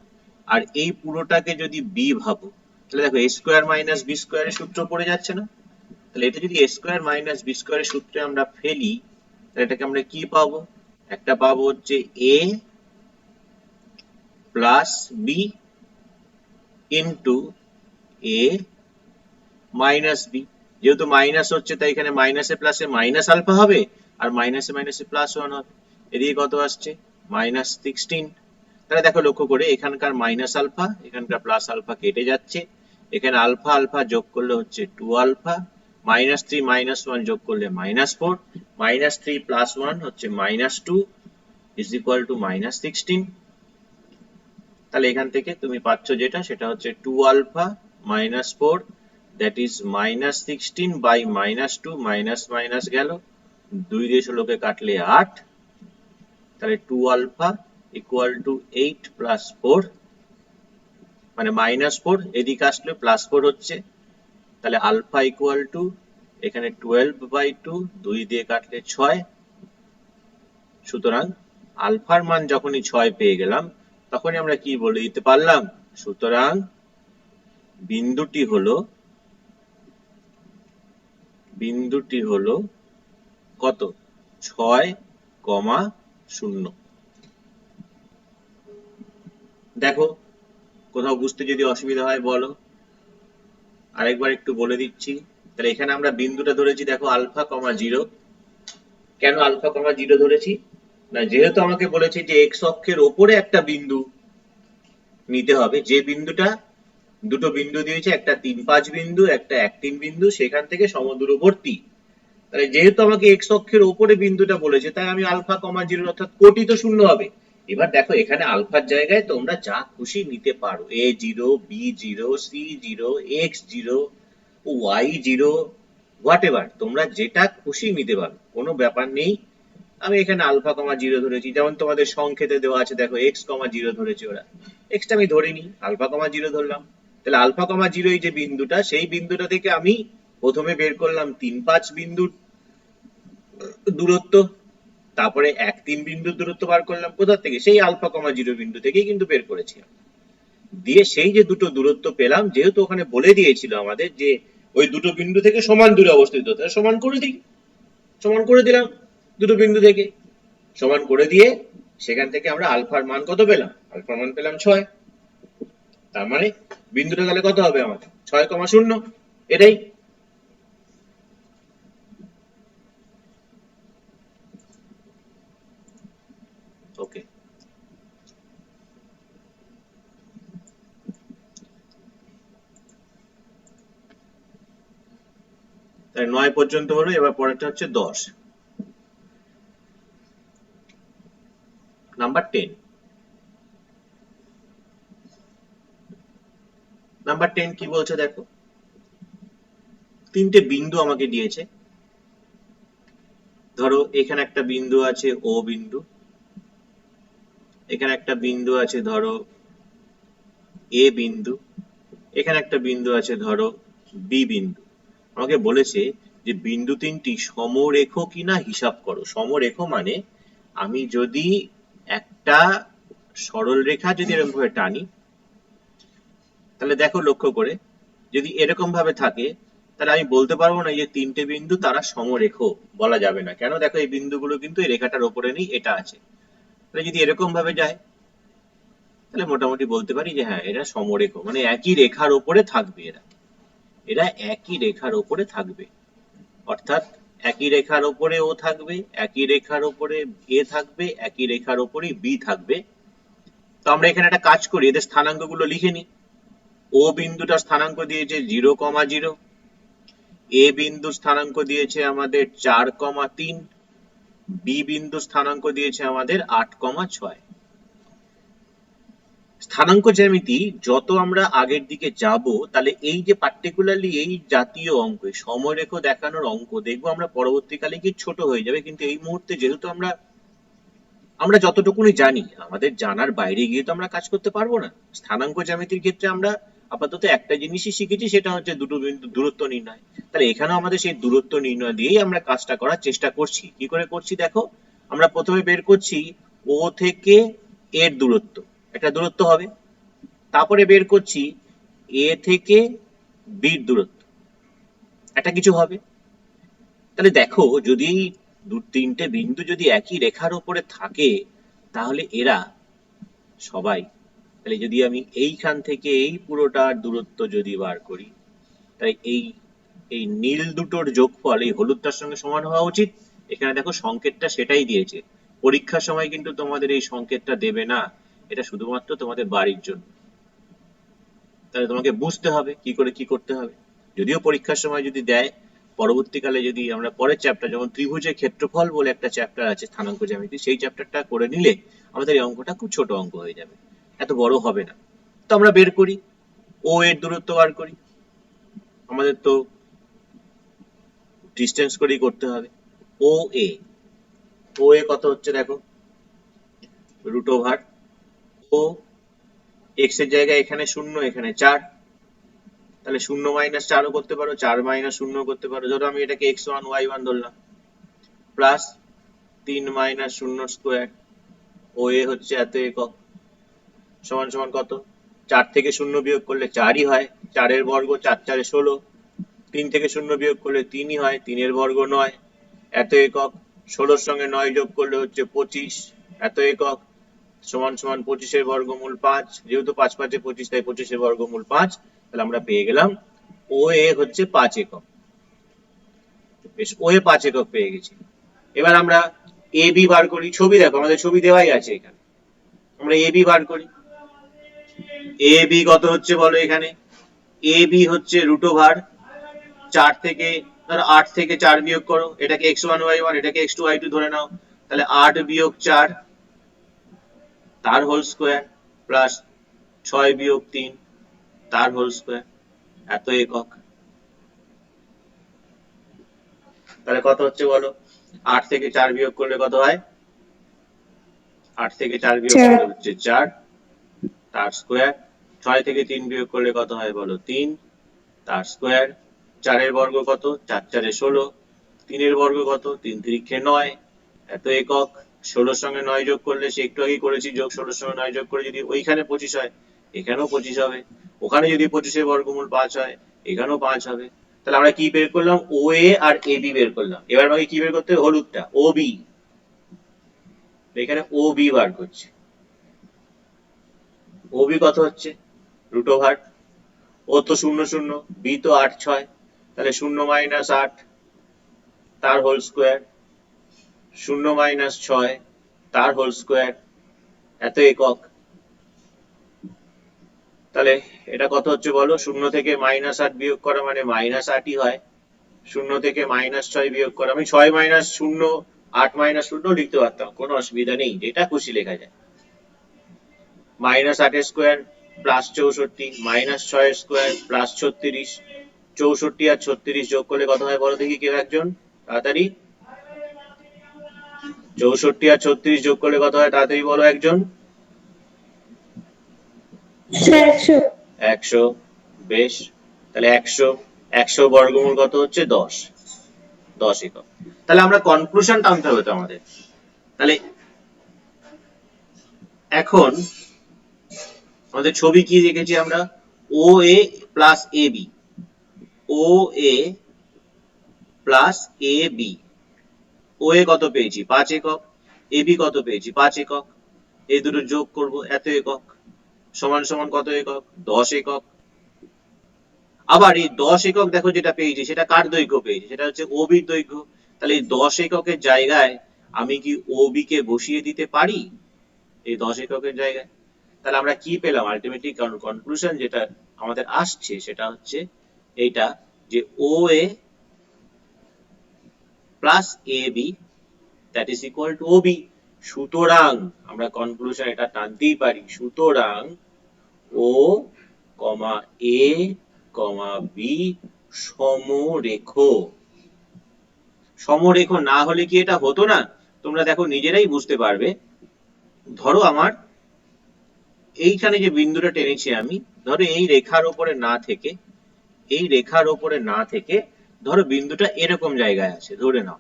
আর এই পুরোটাকে যদি b ভাবো, তাহলে দেখো a স্কোয়ার মাইনাস বি স্কোয়ারের সূত্র পড়ে যাচ্ছে না। তাহলে এটা যদি a স্কোয়ার মাইনাস বি স্কোয়ারের সূত্রে আমরা ফেলি, তাহলে এটাকে আমরা কি পাবো, একটা পাবো হচ্ছে a plus B into a minus B. যেহেতু মাইনাস হচ্ছে তাই এখানে মাইনাসে প্লাসে মাইনাস আলফা হবে, আর মাইনাসে মাইনাসে প্লাস 1 হবে। এদিকে কত আসছে, মাইনাস 16। তাহলে দেখো লক্ষ্য করে এখানকার মাইনাস আলফা এখানকার প্লাস আলফা কেটে যাচ্ছে, এখানে আলফা আলফা যোগ করলে হচ্ছে 2 আলফা, মাইনাস 3 মাইনাস 1 যোগ করলে মাইনাস 4, মাইনাস 3 প্লাস 1 হচ্ছে minus 2 is equal two minus 16। তাহলে এখান থেকে তুমি পাচ্ছ যেটা, সেটা হচ্ছে 2 alpha minus 4 that is minus 16 by minus 2, minus minus গেল, 2 দিয়ে 16 কে কাটলে 8, তাহলে 2 আলফা ইকুয়াল টু 8 প্লাস 4, মানে মাইনাস 4 এদিকে আসলে প্লাস 4 হচ্ছে, তাহলে আলফা ইকুয়াল টু এখানে 12/2, 2 দিয়ে কাটলে 6। সুতরাং আলফার মান যখনই 6 পেয়ে গেলাম, তখনই আমরা কি বলে দিতে পারলাম, সুতরাং বিন্দুটি হলো কত, 6,0। দেখো কোথাও বুঝতে যদি অসুবিধা হয় বলো, আরেকবার একটু বলে দিচ্ছি। তাহলে এখানে আমরা বিন্দুটা ধরেছি দেখো আলফা কমা 0। কেন আলফা কমা 0 ধরেছি না, যেহেতু আমাকে বলেছে যে এক্স অক্ষের ওপরে একটা বিন্দু নিতে হবে, যে বিন্দুটা দুটো বিন্দু দিয়েছে, একটা 3,5 বিন্দু, একটা 1,3 বিন্দু, সেখান থেকে সমদূরবর্তী। তাহলে যেহেতু আমাকে এক্স অক্ষের ওপরে বিন্দুটা বলেছে, তাই আমি আলফা কমা 0 অর্থাৎ কোটি তো শূন্য হবে। এবার দেখো এখানে আলফার জায়গায় তোমরা যা খুশি নিতে পারো, a0 b0 c0 x0 y0 what ever, তোমরা যেটা খুশি নিতে পারো, কোনো ব্যাপার নেই। আমি এখানে আলফা কমা 0 ধরেছি, যেমন তোমাদের সংকেতে দেওয়া আছে দেখো এক্স কমা 0 ধরেছে ওরা, এক্সটা আমি ধরিনি, আলফা কমা 0 ধরলাম। তাহলে আলফা কমা 0 এই যে বিন্দুটা, সেই বিন্দুটা থেকে আমি প্রথমে বের করলাম 3,5 বিন্দুর দূরত্ব, তারপরে 1,3 বিন্দুর দূরত্ব বার করলাম, কোথা থেকে, সেই আলফা কমা 0 বিন্দু থেকেই কিন্তু বের করেছি। দিয়ে সেই যে দুটো দূরত্ব পেলাম, যেহেতু ওখানে বলে দিয়েছিল আমাদের যে ওই দুটো বিন্দু থেকে সমান দূরে অবস্থিত, তাহলে সমান করে দিই, সমান করে দিলাম দুটো বিন্দু থেকে, সমান করে দিয়ে সেখান থেকে আমরা আলফার মান কত পেলাম, আলফার মান পেলাম 6। তার মানে বিন্দুটা তাহলে কত হবে আমার, 6,0, এটাই। ওকে, তাহলে 9 পর্যন্ত হলো, এবার পরেরটা হচ্ছে 10, নাম্বার 10। নাম্বার 10 কি বলছে দেখো, তিনটে বিন্দু আমাকে দিয়েছে। ধরো এখানে একটা বিন্দু আছে ও বিন্দু, এখানে একটা বিন্দু আছে ধরো এ বিন্দু, এখানে একটা বিন্দু আছে ধরো বি বিন্দু। আমাকে বলেছে যে বিন্দু তিনটি সমরেখ কিনা হিসাব করো। সমরেখ মানে আমি যদি একটা সরল রেখা যদি এরকম ভাবে টানি, তাহলে দেখো লক্ষ্য করে, যদি এরকম ভাবে থাকে তাহলে আমি বলতে পারবো না যে তিনটে বিন্দু তারা সমরেখ, বলা যাবে না। কেন, দেখো এই বিন্দুগুলো কিন্তু এই রেখাটার ওপরে নেই, এটা আছে। তাহলে যদি এরকম ভাবে যায় তাহলে মোটামুটি বলতে পারি যে হ্যাঁ এরা সমরেখ, মানে একই রেখার ওপরে থাকবে, এরা একই রেখার ওপরে থাকবে। অর্থাৎ একই রেখার ওপরে ও থাকবে, একই রেখার ওপরে এ থাকবে, একই রেখার ওপরে বি থাকবে। তো আমরা এখানে একটা কাজ করি, এদের স্থানাঙ্কগুলো লিখে নিই। ও বিন্দুটা স্থানাঙ্ক দিয়েছে 0,0, এ বিন্দু স্থানাঙ্ক দিয়েছে আমাদের 4,3, বি বিন্দু স্থানাঙ্ক দিয়েছে আমাদের 8,6। স্থানাঙ্ক জ্যামিতি যত আমরা আগের দিকে যাব, তাহলে এই যে পার্টিকুলারলি এই জাতীয় অঙ্ক, সমরেখ দেখানোর অঙ্ক দেখবো আমরা পরবর্তীকালে কি ছোট হয়ে যাবে। কিন্তু এই মুহূর্তে যেহেতু আমরা যতটুকুনি জানি, আমাদের জানার বাইরে গিয়ে তো আমরা কাজ করতে পারবো না। স্থানাঙ্ক জ্যামিতির ক্ষেত্রে আমরা আপাতত একটা জিনিসই শিখেছি, সেটা হচ্ছে দুটো বিন্দু দূরত্ব নির্ণয়। তাহলে এখানেও আমাদের সেই দূরত্ব নির্ণয় দিয়েই আমরা কাজটা করার চেষ্টা করছি। কি করে করছি দেখো, আমরা প্রথমে বের করছি ও থেকে এর দূরত্ব, একটা দূরত্ব হবে। তারপরে বের করছি এ থেকে বির দূরত্ব, একটা কিছু হবে। তাহলে দেখো যদি তিনটে বিন্দু যদি একই রেখার উপরে থাকে, তাহলে এরা সবাই, তাহলে যদি আমি এইখান থেকে এই পুরোটার দূরত্ব যদি বার করি, তাই এই এই নীল দুটোর যোগফল এই হলুদটার সঙ্গে সমান হওয়া উচিত। এখানে দেখো সংকেতটা সেটাই দিয়েছে। পরীক্ষার সময় কিন্তু তোমাদের এই সংকেতটা দেবে না, এটা শুধুমাত্র তোমাদের বাড়ির জন্য। তাহলে তোমাকে বুঝতে হবে কি করে কি করতে হবে। যদিও পরীক্ষার সময় যদি দেয়, পরবর্তীকালে যদি আমরা পরের চ্যাপ্টার, যেমন ত্রিভুজের ক্ষেত্রফল বলে একটা চ্যাপ্টার আছে স্থানাঙ্ক জ্যামিতি, সেই চ্যাপ্টারটা করে নিলে আমাদের এই অঙ্কটা খুব ছোট অঙ্ক হয়ে যাবে, এত বড় হবে না। তো আমরা বের করি, ও এর দূরত্ব বার করি। আমাদের তো ডিস্টেন্স করেই করতে হবে। ও এ, ও এ কত হচ্ছে দেখো, √, ও এক্স এর জায়গায় এখানে 0, এখানে 4, তাহলে 0 - 4ও করতে পারো, 4 - 0 করতে পারো। ধরো আমি এটাকে x1 y1 ধরলাম, প্লাস 3 - 0 স্কোয়ার, ও এ হচ্ছে এত একক, সমান সমান কত, 4 থেকে 0 বিয়োগ করলে 4ই হয়, 4 এর বর্গ 4 4 16, 3 থেকে 0 বিয়োগ করলে 3ই হয়, 3 এর বর্গ 9, এত একক। 16 সঙ্গে 9 যোগ করলে হচ্ছে 25, এত একক, সমান সমান 25 এর বর্গমূল 5, যেহেতু 5 5 এ 25, তাই 25 এর বর্গমূল 5। তাহলে আমরা পেয়ে গেলাম ও এ হচ্ছে 5 একক। বেশ, ও এ 5 একক পেয়ে গেছি। এবার আমরা এ বি বার করি। ছবি দেখো, আমাদের ছবি দেওয়াই আছে এখানে, আমরা এ বি বার করি। এ বি কত হচ্ছে বলো, এখানে এ বি হচ্ছে √, 4 থেকে, ধরো 8 থেকে 4 বিয়োগ করো, এটাকে x1 y1, এটাকে x2 y2 ধরে নাও। তাহলে 8 বিয়োগ 4 তার হোল স্কোয়ার, প্লাস 6 বিয়োগ 3 তার হোল স্কোয়ার, এত একক। তাহলে কত হচ্ছে বলো, 8 থেকে 4 বিয়োগ করলে কত হয়, 8 থেকে 4 বিয়োগ করলে হচ্ছে 4 তার স্কোয়ার, 6 থেকে 3 বিয়োগ করলে কত হয় বলো, 3 তার স্কোয়ার, 4 এর বর্গ কত, 4 4 এ 16, 3 এর বর্গ কত, 3 3 9, এত একক। 16 সঙ্গে 9 যোগ করলে, সে একটু আগেই করেছি যোগ, 16 সঙ্গে 9 যোগ করে যদি ওইখানে 25 হয়, এখানেও 25 হবে। ওখানে যদি 25 এর বর্গমূল 5 হয়, এখানেও 5 হবে। তাহলে আমরা কি বের করলাম, ও এ আর এ বি বের করলাম। এবার আমাকে কি বের করতে হবে, হলুদটা, ও বি। এখানে ও বি বার করছে। ও বি কত হচ্ছে, √, ও তো 0 0, বি তো 8 6, তাহলে 0 - 8 তার হোল স্কোয়ার, 0 - 6 তার হোল স্কোয়ার, এত একক। তাহলে এটা কত হচ্ছে বলো, 0 থেকে -8 বিয়োগ করা মানে -8ই হয়। 0 থেকে -6 বিয়োগ করা, আমি 6 - 0, 8 - 0 লিখতে পারতাম, কোনো অসুবিধা নেই, যেটা খুশি লেখা যায়। -8 square plus 64 minus 6 square plus 36, 64 আর 36 যোগ করলে কত হয় বলো দেখি কেউ একজন, তাড়াতাড়ি। 64 আর 36 যোগ করলে কত হয় তাড়াতাড়ি বলো একজন। 100। 100। বেশ, তাহলে 100 বর্গমূল কত হচ্ছে 10, 10 একক। তাহলে আমরা কনক্লুশন টানতে হবে তো আমাদের। তাহলে এখন আমাদের ছবি কি রেখেছি আমরা, ও A plus A B, O A plus A B. ও এ কত পেয়েছি 5 একক, এ বি কত পেয়েছি 5 একক, এই দুটো যোগ করব এত একক, সমান সমান কত একক 10 একক। আবার এই 10 একক দেখো যেটা পেয়েছি সেটা কার দৈর্ঘ্য পেয়েছি, সেটা হচ্ছে ও বির দৈর্ঘ্য। তাহলে এই 10 এককের জায়গায় আমি কি ও বি কে বসিয়ে দিতে পারি এই 10 এককের জায়গায়। তাহলে আমরা কি পেলাম, আলটিমেটলি কনক্লুশন যেটা আমাদের আসছে সেটা হচ্ছে এইটা, যে O A plus A B that is equal to O B. সুতরাং আমরা কনক্লুশন এটা টানতেই পারি, সুতরাং ও কমা এ কমা বি সমরেখ। সমরেখ না হলে কি এটা হতো না, তোমরা দেখো নিজেরাই বুঝতে পারবে। ধরো আমার এইখানে যে বিন্দুটা টেনেছি আমি, ধরো এই রেখার উপরে না থেকে, এই রেখার উপরে না থেকে ধরো বিন্দুটা এরকম জায়গায় আছে ধরে নাও,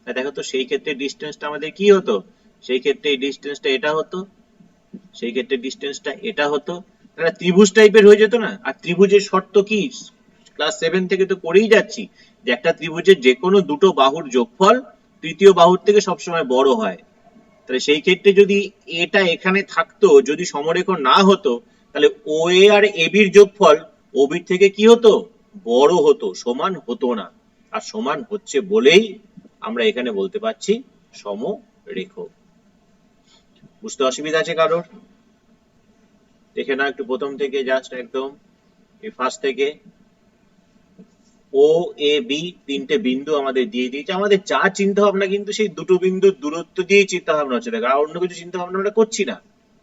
দেখো তো সেই ক্ষেত্রে ডিস্টেন্সটা আমাদের কি হতো, সেই ক্ষেত্রে এই ডিস্টেন্সটা এটা হতো, সেই ক্ষেত্রে ডিস্টেন্সটা এটা হতো। একটা ত্রিভুজ টাইপের হয়ে যেত না। আর ত্রিভুজের শর্ত কি, ক্লাস 7 থেকে তো পড়েই যাচ্ছি যে একটা ত্রিভুজের যে কোনো দুটো বাহুর যোগফল তৃতীয় বাহুর থেকে সবসময় বড় হয়। তাহলে সেই ক্ষেত্রে যদি এটা এখানে থাকতো, যদি সমরেখ না হতো, তাহলে ও এ আর এ বির যোগফল ও বির থেকে কি হতো বড় হতো, সমান হতো না। আর সমান হচ্ছে বলেই আমরা এখানে বলতে পারছি সমরেখ। বুঝতে অসুবিধা আছে কারোর? দেখে না একটু প্রথম থেকে, জাস্ট একদম এই ফার্স্ট থেকে। ও এ বি তিনটে বিন্দু আমাদের দিয়ে দিয়েছে, আমাদের যা চিন্তা ভাবনা কিন্তু সেই দুটো বিন্দুর দূরত্ব দিয়েই চিন্তা ভাবনা হচ্ছে, দেখো আর অন্য কিছু চিন্তা ভাবনা আমরা করছি না।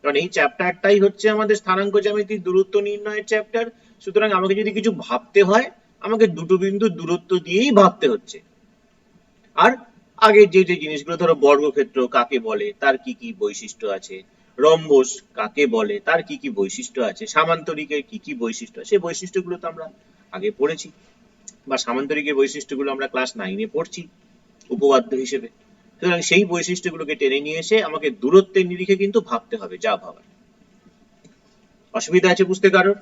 কারণ এই চ্যাপ্টারটাই হচ্ছে আমাদের স্থানাঙ্ক জ্যামিতির দূরত্ব নির্ণয়ের চ্যাপ্টার। সুতরাং আমাকে যদি কিছু ভাবতে হয় আমাকে দুটো বিন্দুর দূরত্ব দিয়েই ভাবতে হচ্ছে। আর আগে যে যে জিনিসগুলো, ধরো বর্গক্ষেত্র কাকে বলে, তার কি কি বৈশিষ্ট্য আছে, রম্বস কাকে বলে, তার কি কি বৈশিষ্ট্য আছে, সামান্তরিকের কি কি বৈশিষ্ট্য আছে, সেই বৈশিষ্ট্যগুলো তো আমরা আগে পড়েছি, বা সামান্তরিকের বৈশিষ্ট্যগুলো আমরা ক্লাস 9 পড়ছি উপপাদ্য হিসেবে। সুতরাং সেই বৈশিষ্ট্যগুলোকে টেনে নিয়ে এসে আমাকে দূরত্বের নিরিখে কিন্তু ভাবতে হবে, যা ভাবার। অসুবিধা আছে বুঝতে কারোর?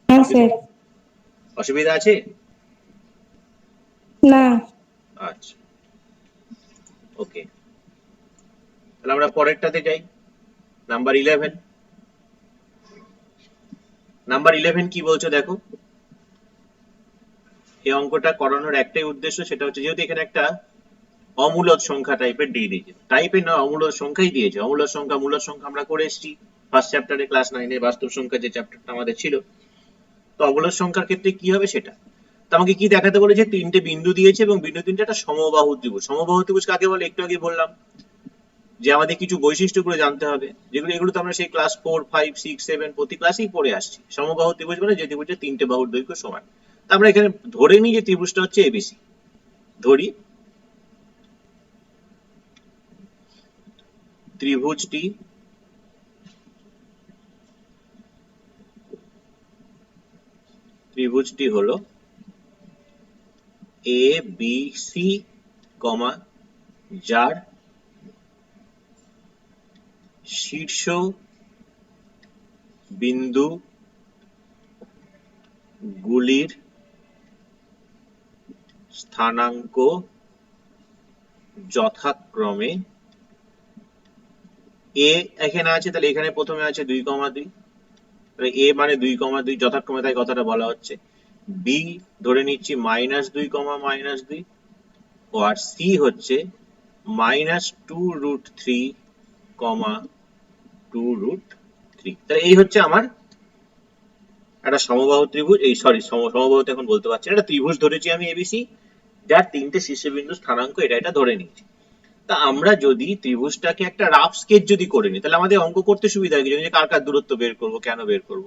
হ্যাঁ স্যার। অসুবিধা আছে? না। আচ্ছা, ওকে, তাহলে আমরা পরেরটাতে যাই, নাম্বার 11। নাম্বার 11 কি বলছো দেখো। এই অঙ্কটা করানোর একটাই উদ্দেশ্য, সেটা হচ্ছে যেহেতু এখানে একটা অমূলদ সংখ্যা টাইপের দিয়ে দিয়েছে, টাইপের না অমূলদ সংখ্যাই দিয়েছে। অমূলদ সংখ্যা মূলদ সংখ্যা আমরা করে এসেছি ফার্স্ট চ্যাপ্টারে, ক্লাস 9 বাস্তব সংখ্যা যে চ্যাপ্টারটা আমাদের ছিল। তো অমূলদ সংখ্যার ক্ষেত্রে কি হবে সেটা, তো আমাকে কি দেখাতে বলেছে, তিনটে বিন্দু দিয়েছে এবং বিন্দু তিনটে একটা সমবাহু ত্রিভুজ। সমবাহু ত্রিভুজ কাকে বলে একটু আগে বললাম, যে আমাদের কিছু বৈশিষ্ট্যগুলো জানতে হবে, যেগুলো এগুলো তো আমরা সেই ক্লাস 4, 5, 6, 7 প্রতি ক্লাসেই পড়ে আসছি। সমবাহু ত্রিভুজ মানে যে ত্রিভুজের তিনটে বাহুর দৈর্ঘ্য সমান। তা আমরা এখানে ধরে নিই যে ত্রিভুজটা হচ্ছে এবিসি, ধরি ত্রিভুজটি ত্রিভুজটি হলো এ বি সি, যার শীর্ষ বিন্দু গুলির স্থানাঙ্ক যথাক্রমে এ এখানে আছে, তাহলে এখানে প্রথমে আছে 2,2, তাহলে এ মানে 2,2 যথাক্রমে, তাই কথাটা বলা হচ্ছে। বি ধরে নিচ্ছি -2, -2, আর সি হচ্ছে -2√3, 2√3। তাহলে এই হচ্ছে আমার একটা সমবাহু ত্রিভুজ, এই সরি সমবাহু তো এখন বলতে পারছি না, একটা ত্রিভুজ ধরেছি আমি এবিসি, যার তিনটে শীর্ষবিন্দু স্থানাঙ্ক এটা এটা ধরে নিচ্ছি। তা আমরা যদি ত্রিভুজটাকে একটা রাফ স্কেচ যদি করে নিই, তাহলে আমাদের অঙ্ক করতে সুবিধা হয় কি, যে কার কার দূরত্ব বের করব, কেন বের করব।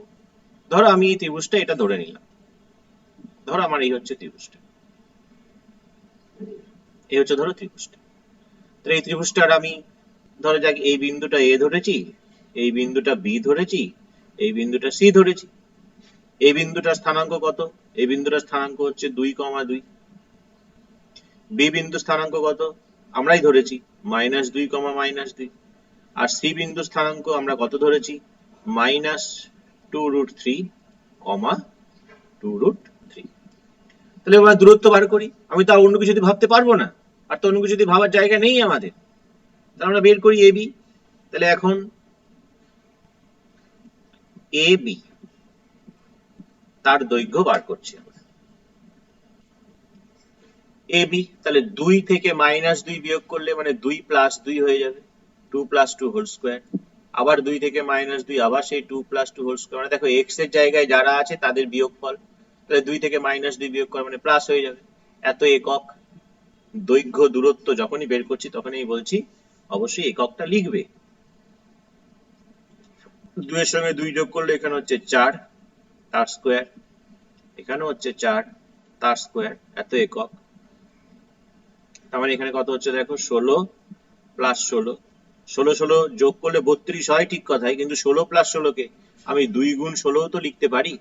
ধরো আমি এই ত্রিভুজটা এটা ধরে নিলাম, ধরো আমার এই হচ্ছে ত্রিভুজটা, এই হচ্ছে ধরো ত্রিভুজটা। তাহলে এই ত্রিভুজটার আমি ধরো যাক এই বিন্দুটা এ ধরেছি, এই বিন্দুটা বি ধরেছি, এই বিন্দুটা সি ধরেছি। এই বিন্দুটার স্থানাঙ্ক কত? এই বিন্দুটার স্থানাঙ্ক হচ্ছে 2,2। বি বিন্দু স্থানাঙ্ক কত? আমরাই ধরেছি -2, -2। আর সি বিন্দু স্থানাঙ্ক আমরা কত ধরেছি? -2√3, 2√3। তাহলে এবার দূরত্ব বার করি। আমি তো আর অন্য কিছু ভাবতে পারবো না, আর তো অন্য কিছু ভাবার জায়গা নেই আমাদের, তাহলে আমরা বের করি এবি। তাহলে এখন এবি তার দৈর্ঘ্য বার করছি আমরা। এবি তাহলে 2 থেকে -2 বিয়োগ করলে মানে 2 + 2 হয়ে যাবে, 2 + 2 হোল স্কয়ার। আবার 2 থেকে -2 আবার সেই 2 + 2 হোল স্কয়ার, মানে দেখো x এর জায়গায় যারা আছে তাদের বিয়োগফল। তাহলে 2 থেকে -2 বিয়োগ করা মানে প্লাস হয়ে যাবে। এত একক দৈর্ঘ্য দূরত্ব যখনই বের করছি তখনই বলছি অবশ্যই এককটা লিখবে। 2 এর সঙ্গে 2 যোগ করলে এখানে হচ্ছে 4 তার স্কয়ার, এখানে হচ্ছে 4 তার স্কয়ার, এত একক। তার মানে এখানে কত হচ্ছে দেখো 16 + 16, 16 যোগ করলে 32 হয় ঠিক কথাই, কিন্তু 16 + 16 কে আমি 2 গুণ 16 তো লিখতে পারি।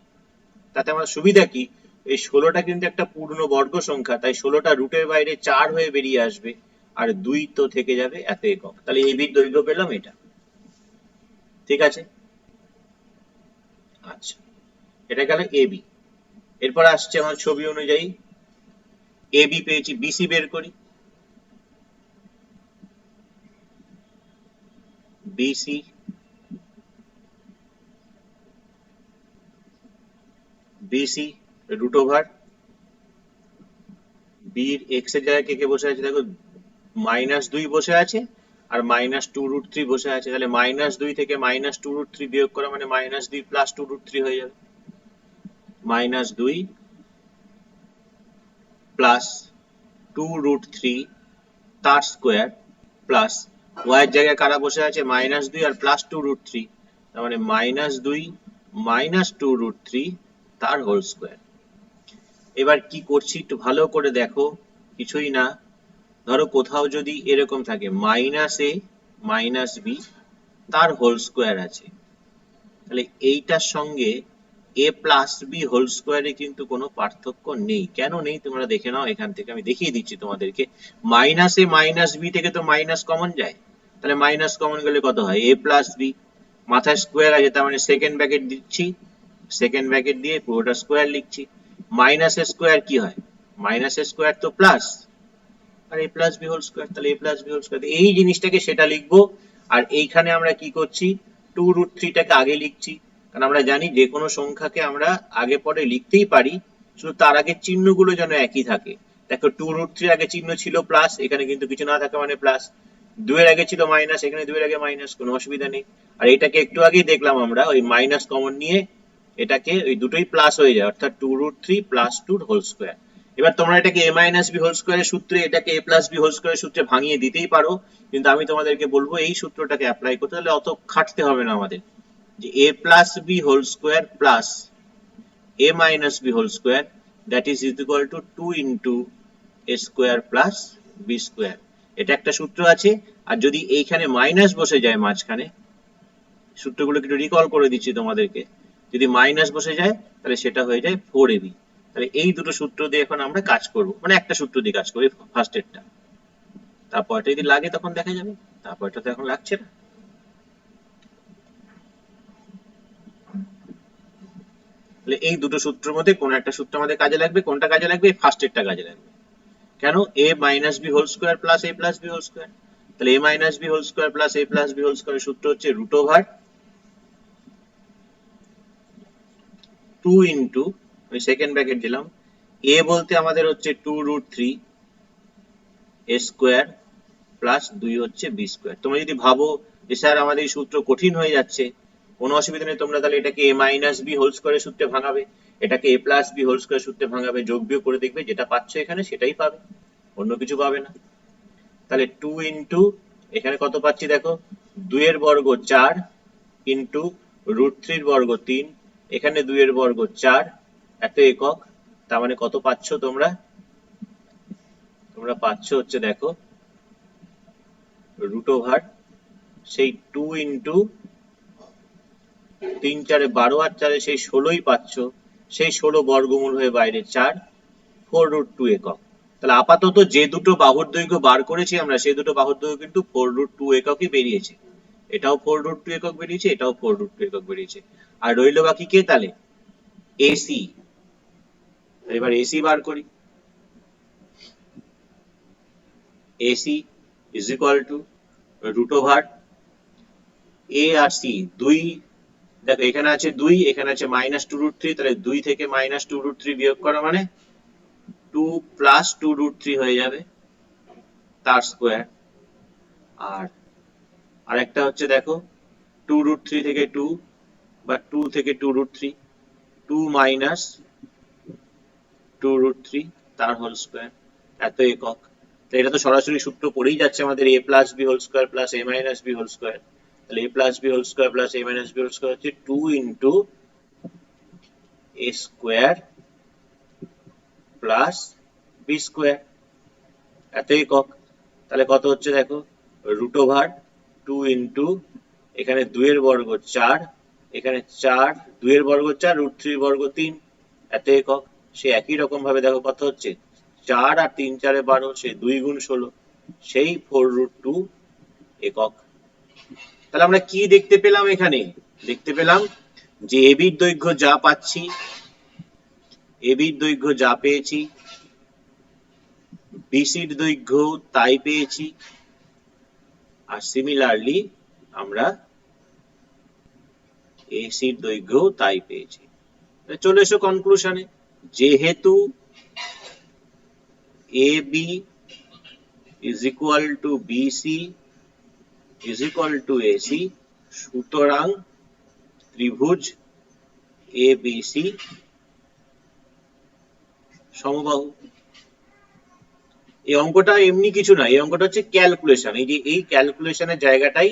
তাতে আমার সুবিধা কি, এই 16টা কিন্তু একটা পূর্ণ বর্গ সংখ্যা, তাই 16টা রুটের বাইরে 4 হয়ে বেরিয়ে আসবে, আর 2 তো থেকে যাবে এত একক। তাহলে এবির দৈর্ঘ্য পেলাম এটা। ঠিক আছে, আচ্ছা এটা গেল এবি। এরপর আসছে আমার ছবি অনুযায়ী এবি পেয়েছি, বিসি বের করি। বিসি বিসি √, বির এক্স এর জায়গায় কে কে বসে আছে দেখো, -2 বসে আছে আর -2√3 বসে আছে। তাহলে -2 থেকে -2√3 বিয়োগ করা মানে -2 + 2√3 হয়ে যাবে। -2 + 2√3 তার স্কয়ার প্লাস y এর জায়গায় কারা বসে আছে, -2 আর +2√3, তার মানে -2 - 2√3 তার হোল স্কয়ার। এবার কি করছি একটু ভালো করে দেখো, কিছুই না, ধরো কোথাও যদি এরকম থাকে -a - b তার হোল স্কয়ার আছে, তাহলে এইটার সঙ্গে a + b হোল স্কয়ারে কিন্তু কোনো পার্থক্য নেই। কেন নেই তোমরা দেখে নাও, এখান থেকে আমি দেখিয়ে দিচ্ছি তোমাদেরকে। -a - b থেকে তো মাইনাস কমন যায়, তাহলে মাইনাস কমন গেলে কত হয়, a + b, মাথায় স্কয়ার আছে তার মানে সেকেন্ড ব্র্যাকেট দিচ্ছি, সেকেন্ড ব্র্যাকেট দিয়ে পুরোটা স্কয়ার লিখছি। মাইনাসের স্কয়ার কি হয়, মাইনাসের স্কয়ার তো প্লাস, আর a + b হোল স্কয়ার, তাহলে a + b হোল স্কয়ার, এই জিনিসটাকে সেটা লিখবো। আর এইখানে আমরা কি করছি, 2√3 টাকে আগে লিখছি, কারণ আমরা জানি যে কোনো সংখ্যাকে আমরা আগে পরে লিখতেই পারি, শুধু তার আগে চিহ্নগুলো যেন একই থাকে। দেখো 2√3 আগে চিহ্ন ছিল প্লাস, এখানে কিন্তু কিছু না থাকা মানে প্লাস। 2 এর আগে ছিল মাইনাস, এখানে 2 এর আগে মাইনাস, কোনো অসুবিধা নেই। আর এটাকে একটু আগেই দেখলাম আমরা, ওই মাইনাস কমন নিয়ে এটাকে ওই দুটোই প্লাস হয়ে যায়, অর্থাৎ 2√3 + 2 হোল স্কয়ার। এবার তোমরা এটাকে a - b হোল স্কয়ারের সূত্রে, এটাকে a + b হোল স্কয়ারের সূত্রে ভাঙিয়ে দিতেই পারো, কিন্তু আমি তোমাদেরকে বলবো এই সূত্রটাকে অ্যাপ্লাই করতে, তাহলে অত খাটতে হবে না আমাদের, যে a + b whole square plus a - b whole square that is equal to 2 into a square plus b square. এটা একটা সূত্র আছে। আর যদি এইখানে মাইনাস বসে যায় মাঝখানে, সূত্রগুলো একটু রিকল করে দিচ্ছি তোমাদেরকে, যদি মাইনাস বসে যায় তাহলে সেটা হয়ে যায় 4ab। তাহলে এই দুটো সূত্র দিয়ে এখন আমরা কাজ করব, মানে একটা সূত্র দিয়ে কাজ করব, ফার্স্ট এরটা, তারপরটা যদি লাগে তখন দেখা যাবে, তারপরটা তো এখন লাগছে না। তাহলে এই দুটো সূত্রের মধ্যে কোন একটা সূত্র আমাদের কাজে লাগবে, কোনটা কাজে লাগবে, ফার্স্ট এরটা কাজে লাগবে। কেন, a - b whole square plus a + b whole square, তাহলে a - b whole square plus a + b হোল স্কয়ারের সূত্র হচ্ছে √2 ইনটু, আমি সেকেন্ড ব্র্যাকেট দিলাম, a বলতে আমাদের হচ্ছে 2√3 a স্কয়ার প্লাস 2 হচ্ছে b স্কয়ার। তোমরা যদি ভাবো যে স্যার আমাদের এই সূত্র কঠিন হয়ে যাচ্ছে, কোনো অসুবিধা নেই, তোমরা তাহলে এটাকে a - b হোল স্কয়ারের সূত্রে ভাঙাবে, এটাকে a + b হোল স্কয়ার সূত্রে ভাঙাবে, যোগ বিয়োগ করে দেখবে যেটা পাচ্ছ এখানে সেটাই পাবে, অন্য কিছু পাবে না। তাহলে 2 ইন্টু এখানে কত পাচ্ছি দেখো, 2 এর বর্গ 4 ইন্টু √3 এর বর্গ 3, এখানে 2 এর বর্গ 4, এত একক। তার মানে কত পাচ্ছ তোমরা? তোমরা পাচ্ছ হচ্ছে দেখো √, সেই 2 ইন্টু 3 4 12 আর 4 সেই 16ই পাচ্ছ, সেই 16 বর্গমূল হয়ে বাইরে 4, 4√2 একক। তাহলে আপাতত যে দুটো বাহুর দৈর্ঘ্য বার করেছি আমরা, সেই দুটো বাহুর দৈর্ঘ্য কিন্তু 4√2 এককই বেরিয়েছে। এটাও 4√2 একক বেরিয়েছে, এটাও 4√2 একক বেরিয়েছে। আর রইল বাকি কে তাহলে? এসি। এবার এসি বার করি। AC is equal to √, A আর সি 2, দেখো এখানে আছে 2, এখানে আছে -2√3, তাহলে 2 থেকে -2√3 বিয়োগ করা মানে 2 প্লাস 2√3 হয়ে যাবে, তার স্কোয়ার। আর আরেকটা হচ্ছে দেখো 2√3 থেকে 2 বা 2 থেকে 2√3, 2 মাইনাস 2√3 তার হোল স্কোয়ার, এত একক। তো এটা তো সরাসরি সূত্র পড়েই যাচ্ছে আমাদের a plus B whole square plus a minus B whole square. তাহলে a plus B whole square plus a minus B whole square হচ্ছে 2 into a square plus B square, এত একক। তাহলে কত হচ্ছে দেখো, √, 2 ইন্টু এখানে 2 এর বর্গ 4, এখানে 4, 2 এর বর্গ 4, √3 এর বর্গ 3, এত একক। সে একই রকম ভাবে দেখো কত হচ্ছে, 4 আর 3 4 12, সে 2 গুণ 16, সেই 4√2 একক। তাহলে আমরা কি দেখতে পেলাম এখানে? দেখতে পেলাম যে এবির দৈর্ঘ্য যা পাচ্ছি, এবির দৈর্ঘ্য যা পেয়েছি, বিসির দৈর্ঘ্য তাই পেয়েছি, আর সিমিলারলি আমরা এসির দৈর্ঘ্য তাই পেয়েছি। চলে এসো কনক্লুশনে। যেহেতু AB is equal to BC is equal to AC, সুতরাং ত্রিভুজ ABC সমবাহু। এই অঙ্কটা এমনি কিছু না, এই অঙ্কটা হচ্ছে ক্যালকুলেশন। এই যে এই ক্যালকুলেশনের জায়গাটাই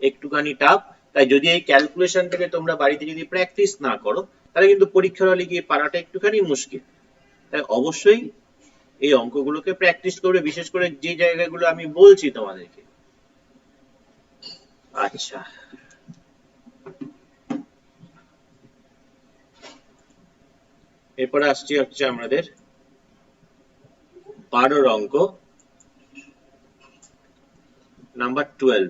একটুখানি টাফ। তাই যদি এই ক্যালকুলেশন থেকে তোমরা বাড়িতে যদি প্র্যাকটিস না করো, তাহলে কিন্তু পরীক্ষার হলে গিয়ে পারাটা একটুখানি মুশকিল। তাই অবশ্যই এই অঙ্কগুলোকে প্র্যাকটিস করবে, বিশেষ করে যে জায়গাগুলো আমি বলছি তোমাদেরকে। আচ্ছা, এরপরে আসছি হচ্ছে আমাদের 12 অঙ্ক নাম্বার 12।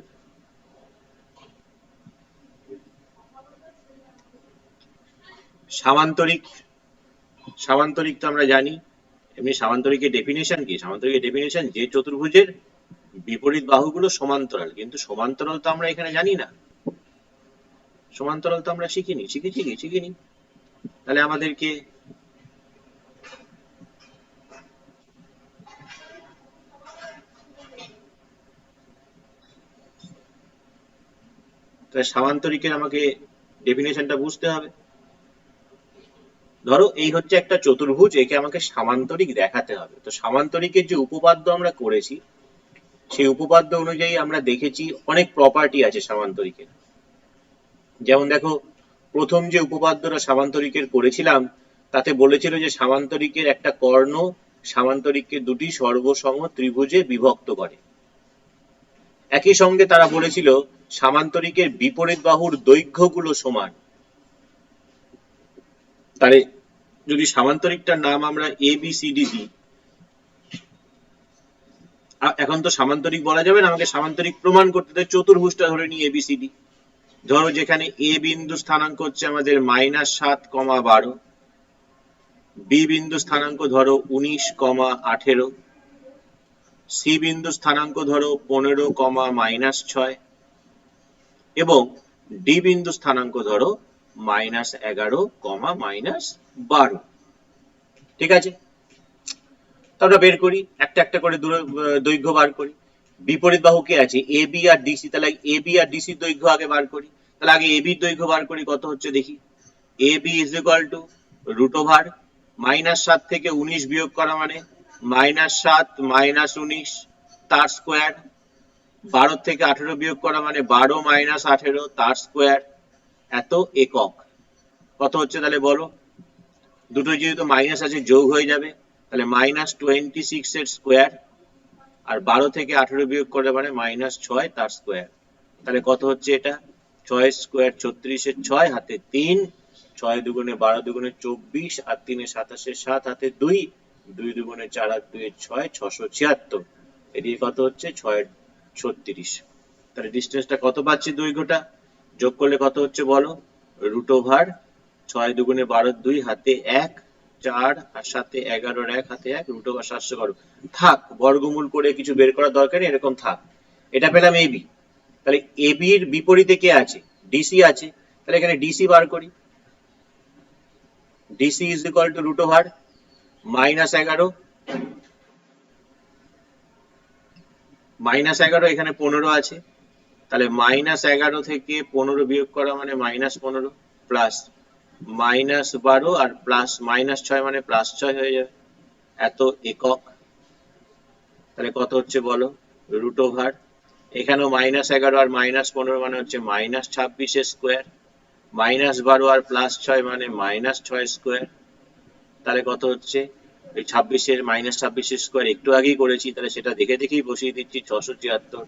সামান্তরিক। সামান্তরিক তো আমরা জানি, এমনি সামান্তরিকের ডেফিনেশন কি? সামান্তরিকের ডেফিনেশন যে চতুর্ভুজের বিপরীত বাহুগুলো সমান্তরাল। কিন্তু সমান্তরাল তো আমরা এখানে জানি না, সমান্তরাল তো আমরা শিখিনি। শিখেছি কি? শিখিনি। তাহলে আমাদেরকে সামান্তরিকের আমাকে ডেফিনেশনটা বুঝতে হবে। ধরো এই হচ্ছে একটা চতুর্ভুজ, একে আমাকে সামান্তরিক দেখাতে হবে। তো সামান্তরিকের যে উপপাদ্য আমরা করেছি, সেই উপপাদ্য অনুযায়ী আমরা দেখেছি অনেক প্রপার্টি আছে সামান্তরিকের। যেমন দেখো, প্রথম যে উপপাদ্যটা সামান্তরিকের করেছিলাম, তাতে বলেছিল যে সামান্তরিকের একটা কর্ণ সামান্তরিককে দুটি সর্বসম ত্রিভুজে বিভক্ত করে। একই সঙ্গে তারা বলেছিল সামান্তরিকের বিপরীত বাহুর দৈর্ঘ্যগুলো সমান। তাহলে যদি সামান্তরিকটার নাম আমরা ABCD দিই, এখন তো সামান্তরিক বলা যাবে না, আমাকে সামান্তরিক প্রমাণ করতে হবে। চতুর্ভুজটা ধরে নিই ABCD। ধরো যেখানে A বিন্দু স্থানাঙ্ক হচ্ছে আমাদের -7, 12, B বিন্দু স্থানাঙ্ক ধরো 19, 18, C বিন্দু স্থানাঙ্ক ধরো 15, -6, এবং D বিন্দু স্থানাঙ্ক ধরো -11, -12। ঠিক আছে, আমরা বের করি, একটা একটা করে দৈর্ঘ্য বার করি। বিপরীত বাহু কে আছে? AB আর DC। তাহলে AB আর DC দৈর্ঘ্য আগে বার করি। তাহলে আগে AB এর দৈর্ঘ্য বার করি, কত হচ্ছে দেখি। AB is equal to √, -7 থেকে 19 বিয়োগ করা মানে -7 -19, তার স্কোয়ার, 12 থেকে 18 বিয়োগ করা মানে 12 মাইনাস 18 তার স্কোয়ার, এত একক। কত হচ্ছে তাহলে বলো? দুটো যেহেতু মাইনাস আছে যোগ হয়ে যাবে, তাহলে -26 এর স্কোয়ার, আর 12 থেকে 18 বিয়োগ করলে মানে -6 তার স্কোয়ার। তাহলে কত হচ্ছে এটা? 6 স্কোয়ার 36 এর 6 হাতে 3, 6 দুগুণে 12 দুগুণে 24, আর 3 এ 27 এর 7 হাতে 2, 2 দুগুণে 4 আর 2 এর 6, 676। এদিকে কত হচ্ছে? 6 এর 36। তাহলে ডিস্টেন্সটা কত পাচ্ছি? দৈর্ঘ্যটা যোগ করলে কত হচ্ছে বলো? √, 6 দুগুণে 12 2 হাতে 1, 4 আর 7 11 এর 1 হাতে 1, √, 712। থাক, বর্গমূল করে কিছু বের করার দরকার নেই, এরকম থাক। এটা পেলাম এবি। তাহলে এবি এর বিপরীতে কে আছে? ডিসি আছে। তাহলে এখানে ডিসি বার করি। ডিসি ইজ ইকুয়াল টু √, -11, -11 এখানে 15 আছে, তাহলে -11 থেকে 15 বিয়োগ করা মানে -15, প্লাস -12 আর প্লাস -6 মানে +6 হয়ে যাবে, এত একক। তাহলে কত হচ্ছে বলো? √, এখানেও -11 আর -15 মানে হচ্ছে -26 এর স্কোয়ার, -12 আর +6 মানে -6 স্কোয়ার। তাহলে কত হচ্ছে? এই 26 এর -26 এর স্কোয়ার একটু আগেই করেছি, তাহলে সেটা দেখে দেখেই বসিয়ে দিচ্ছি। 676,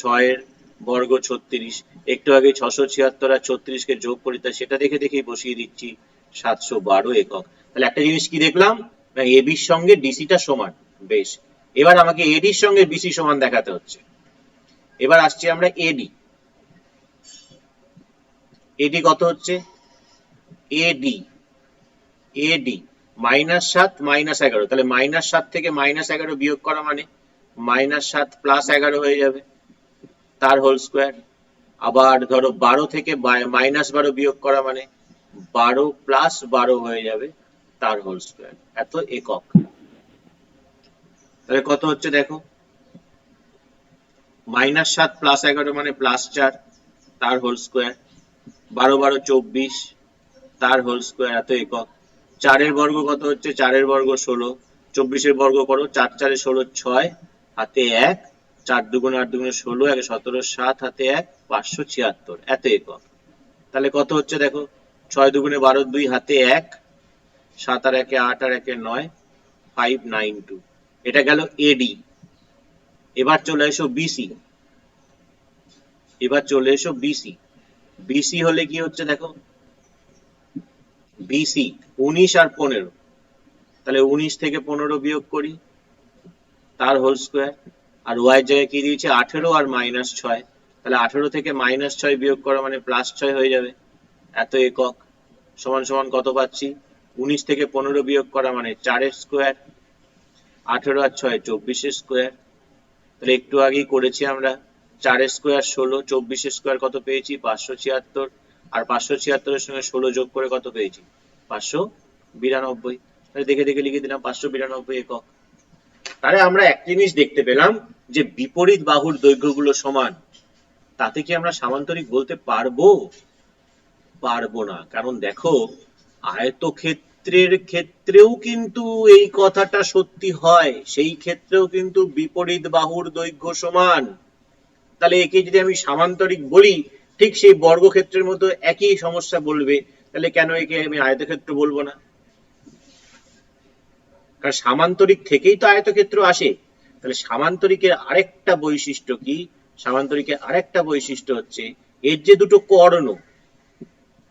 6 এর বর্গ 36, একটু আগে 676 আর 36 কে যোগ করি, তাই সেটা দেখে দেখেই বসিয়ে দিচ্ছি 712 একক। তাহলে একটা জিনিস কি দেখলাম? না, এবির সঙ্গে ডিসিটা সমান। বেশ, এবার আমাকে এডির সঙ্গে বিসি সমান দেখাতে হচ্ছে। এবার আসছি আমরা এডি। এডি কত হচ্ছে? এডি, এডি -7 -11, তাহলে -7 থেকে -11 বিয়োগ করা মানে -7 + 11 হয়ে যাবে, তার হোল স্কোয়ার। আবার ধরো 12 থেকে -12 বিয়োগ করা মানে 12 + 12 হয়ে যাবে, তার হোল স্কোয়ার, এত একক। তাহলে কত হচ্ছে দেখো? -7 + 11 মানে +4, তার হোল স্কোয়ার, 12 12 24, তার হোল স্কোয়ার, এত একক। 4 এর বর্গ কত হচ্ছে? 4 এর বর্গ 16, 24 এর বর্গ করো, 4 4 এ 16, 6 হাতে 1, 4 দুগুণে 8 দুগুণে 16, 1 17, 7 হাতে 1, 576, এত একক। তাহলে কত হচ্ছে দেখো? 6 দুগুণে 12 2 হাতে 1, 7 আর 1 8 আর 1 9, 592। এটা গেল এডি। এবার চলে এসো বিসি। এবার চলে এসো বিসি। বিসি হলে কি হচ্ছে দেখো? বিসি 19 আর 15, তাহলে 19 থেকে 15 বিয়োগ করি, তার হোল স্কোয়ার। আর ওয়াই এর জায়গায় কি দিয়েছে? 18 আর -6, তাহলে 18 থেকে -6 বিয়োগ করা মানে +6 হয়ে যাবে, এত একক। সমান সমান কত পাচ্ছি? 19 থেকে 15 বিয়োগ করা মানে 4 এর স্কোয়ার, 18 আর 6 24 এর স্কোয়ার। তাহলে একটু আগেই করেছি আমরা, 4 এর স্কোয়ার 16, 24 এর স্কোয়ার কত পেয়েছি? 576, আর 576 এর সঙ্গে 16 যোগ করে কত পেয়েছি? 592। তাহলে দেখে দেখে লিখে দিলাম 592 একক। তাহলে আমরা এক জিনিস দেখতে পেলাম যে বিপরীত বাহুর দৈর্ঘ্যগুলো সমান। তাতে কি আমরা সামান্তরিক বলতে পারবো? পারবো না, কারণ দেখো আয়তক্ষেত্রের ক্ষেত্রেও কিন্তু এই কথাটা সত্যি হয়, সেই ক্ষেত্রেও কিন্তু বিপরীত বাহুর দৈর্ঘ্য সমান। তাহলে একে যদি আমি সামান্তরিক বলি, ঠিক সেই বর্গক্ষেত্রের মতো একই সমস্যা বলবে, তাহলে কেন একে আমি আয়তক্ষেত্র বলবো না? কারণ সামান্তরিক থেকেই তো আয়তক্ষেত্র আসে। তাহলে সামান্তরিকের আরেকটা বৈশিষ্ট্য কি? সামান্তরিকের আরেকটা বৈশিষ্ট্য হচ্ছে এর যে দুটো কর্ণ,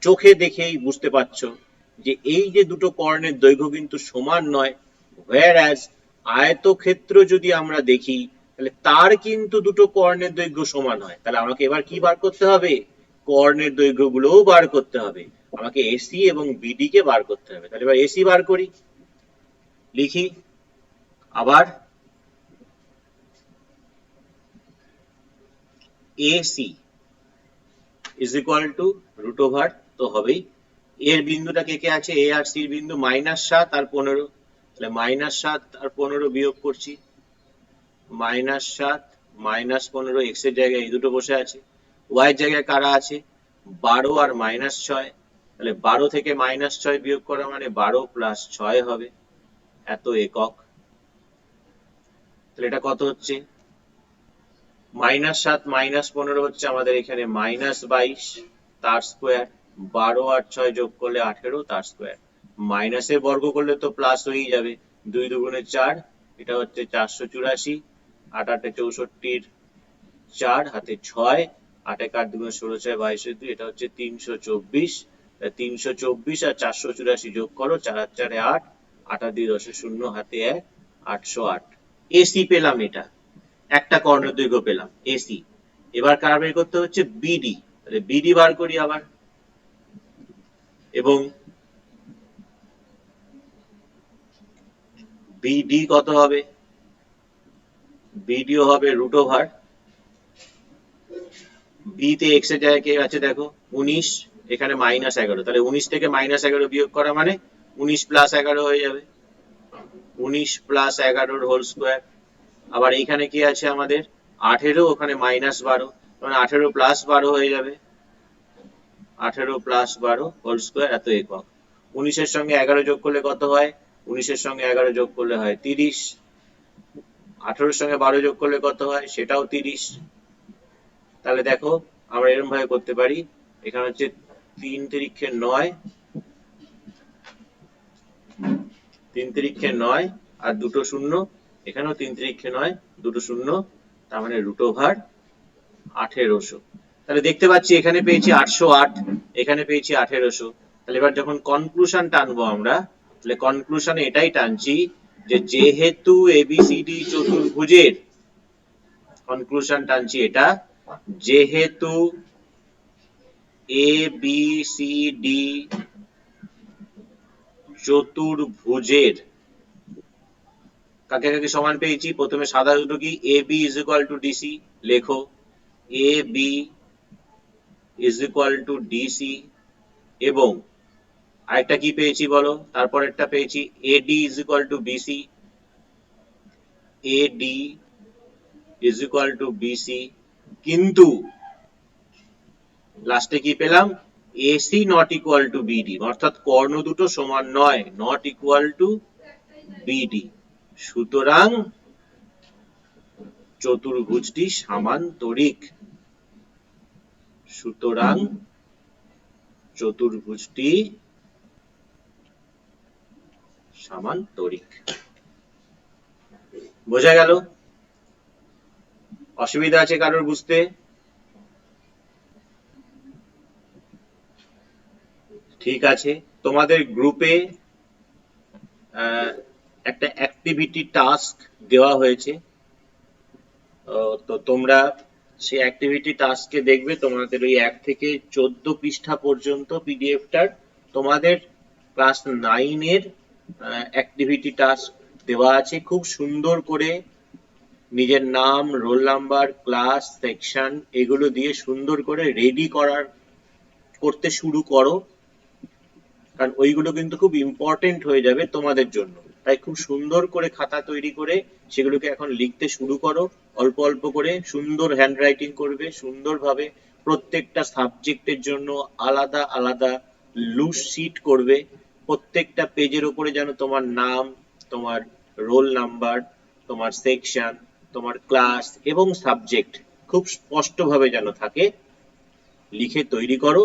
চোখে দেখেই বুঝতে পারছো যে এই যে দুটো কর্ণের দৈর্ঘ্য কিন্তু সমান নয়। whereas আয়তক্ষেত্র যদি আমরা দেখি, তাহলে তার কিন্তু দুটো কর্ণের দৈর্ঘ্য সমান হয়। তাহলে আমাকে এবার কি বার করতে হবে? কর্ণের দৈর্ঘ্যগুলোও বার করতে হবে। আমাকে এসি এবং বিডি কে বার করতে হবে। তাহলে এবার এসি বার করি, লিখি আবার AC is equal to √, তো হবেই। এর বিন্দুটা কে কে আছে? এ আর সির বিন্দু -7 আর 15, তাহলে -7 আর 15 বিয়োগ করছি, -7 -15, এক্স এর জায়গায় এই দুটো বসে আছে, ওয়াই এর জায়গায় কারা আছে? 12 আর -6, তাহলে 12 থেকে -6 বিয়োগ করা মানে 12 + 6 হবে, এত একক। তাহলে এটা কত হচ্ছে? -7 -15 হচ্ছে আমাদের এখানে -22 তার স্কোয়ার, 12 আর 6 যোগ করলে 18 তার স্কোয়ার, মাইনাসের বর্গ করলে তো প্লাস হয়েই যাবে, 2 দুগুণে 4, এটা হচ্ছে 484, 8 8 64, 4 হাতে 6, 8 8 দুগুণে 16 6 22 2, এটা হচ্ছে 324, 324 আর 484 যোগ করো, 4 আর 4 8, 8 আর 2 10 0 হাতে 1, 808। এসি পেলাম, এটা একটা কর্ণের দৈর্ঘ্য পেলাম এসি। এবার কার বের করতে হচ্ছে বিডি, তাহলে বিডি বার করি আবার, এবং বিডি কত হবে, বিডিও হবে √, বি তে এক্স এর জায়গায় কে আছে দেখো 19, এখানে -11, তাহলে 19 থেকে -11 বিয়োগ করা মানে 19 + 11 হয়ে যাবে, 19 + 11 হোল স্কোয়ার। আবার এইখানে কি আছে আমাদের 18, ওখানে -12, মানে 18 + 12 হয়ে যাবে, 18 + 12 হোল স্কোয়ার, এত একক। 19 এর সঙ্গে 11 যোগ করলে কত হয়, 19 এর সঙ্গে 11 যোগ করলে হয় 30, 18 এর সঙ্গে 12 যোগ করলে কত হয়, সেটাও 30। তাহলে দেখো আমরা এরকম ভাবে করতে পারি, এখানে হচ্ছে 3 তিরিক্ষে 9, 3 তিরিক্ষে 9 আর দুটো শূন্য, এখানেও 3 তিরিক্ষে 9 দুটো শূন্য, তার মানে √1800। তাহলে দেখতে পাচ্ছি এখানে পেয়েছি 808, এখানে পেয়েছি 1800। তাহলে এবার যখন কনক্লুশন টানবো আমরা, তাহলে কনক্লুশনে এটাই টানছি যে যেহেতু এবিসিডি চতুর্ভুজের, কনক্লুশন টানছি এটা, যেহেতু এবিসিডি চতুর্ভুজের, কাকে কাকে সমান পেয়েছি, প্রথমে সাদা দুটো কি, AB = DC লেখো, AB = DC, এবং আরেকটা কি পেয়েছি বলো, তারপরেরটা পেয়েছি AD = BC, AD = BC, কিন্তু লাস্টে কি পেলাম, AC ≠ BD, অর্থাৎ কর্ণ দুটো সমান নয়, ≠ BD, সুতরাং চতুর্ভুজটি সামান্তরিক, সুতরাং চতুর্ভুজটি সামান্তরিক। বোঝা গেল? অসুবিধা আছে কারোর বুঝতে? ঠিক আছে, তোমাদের গ্রুপে একটা অ্যাক্টিভিটি টাস্ক দেওয়া হয়েছে, তো তোমরা সেই অ্যাক্টিভিটি টাস্কে দেখবে তোমাদের ওই 1 থেকে 14 পৃষ্ঠা পর্যন্ত পিডিএফটার তোমাদের ক্লাস 9 এর অ্যাক্টিভিটি টাস্ক দেওয়া আছে। খুব সুন্দর করে নিজের নাম, রোল নাম্বার, ক্লাস, সেকশন এগুলো দিয়ে সুন্দর করে রেডি করতে শুরু করো, কারণ ওইগুলো কিন্তু খুব ইম্পর্টেন্ট হয়ে যাবে তোমাদের জন্য। তাই খুব সুন্দর করে খাতা তৈরি করে সেগুলোকে এখন লিখতে শুরু করো, অল্প অল্প করে সুন্দর হ্যান্ডরাইটিং করবে, সুন্দরভাবে প্রত্যেকটা সাবজেক্টের জন্য আলাদা আলাদা লুজ শিট করবে, প্রত্যেকটা পেজের উপরে যেন তোমার নাম, তোমার রোল নাম্বার, তোমার সেকশন, তোমার ক্লাস এবং সাবজেক্ট খুব স্পষ্টভাবে যেন থাকে, লিখে তৈরি করো।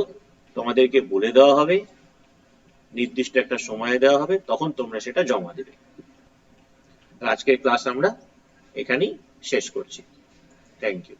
তোমাদেরকে বলে দেওয়া হবে, নির্দিষ্ট একটা সময় দেওয়া হবে, তখন তোমরা সেটা জমা দেবে। আজকের ক্লাস আমরা এখানেই শেষ করছি। Thank you.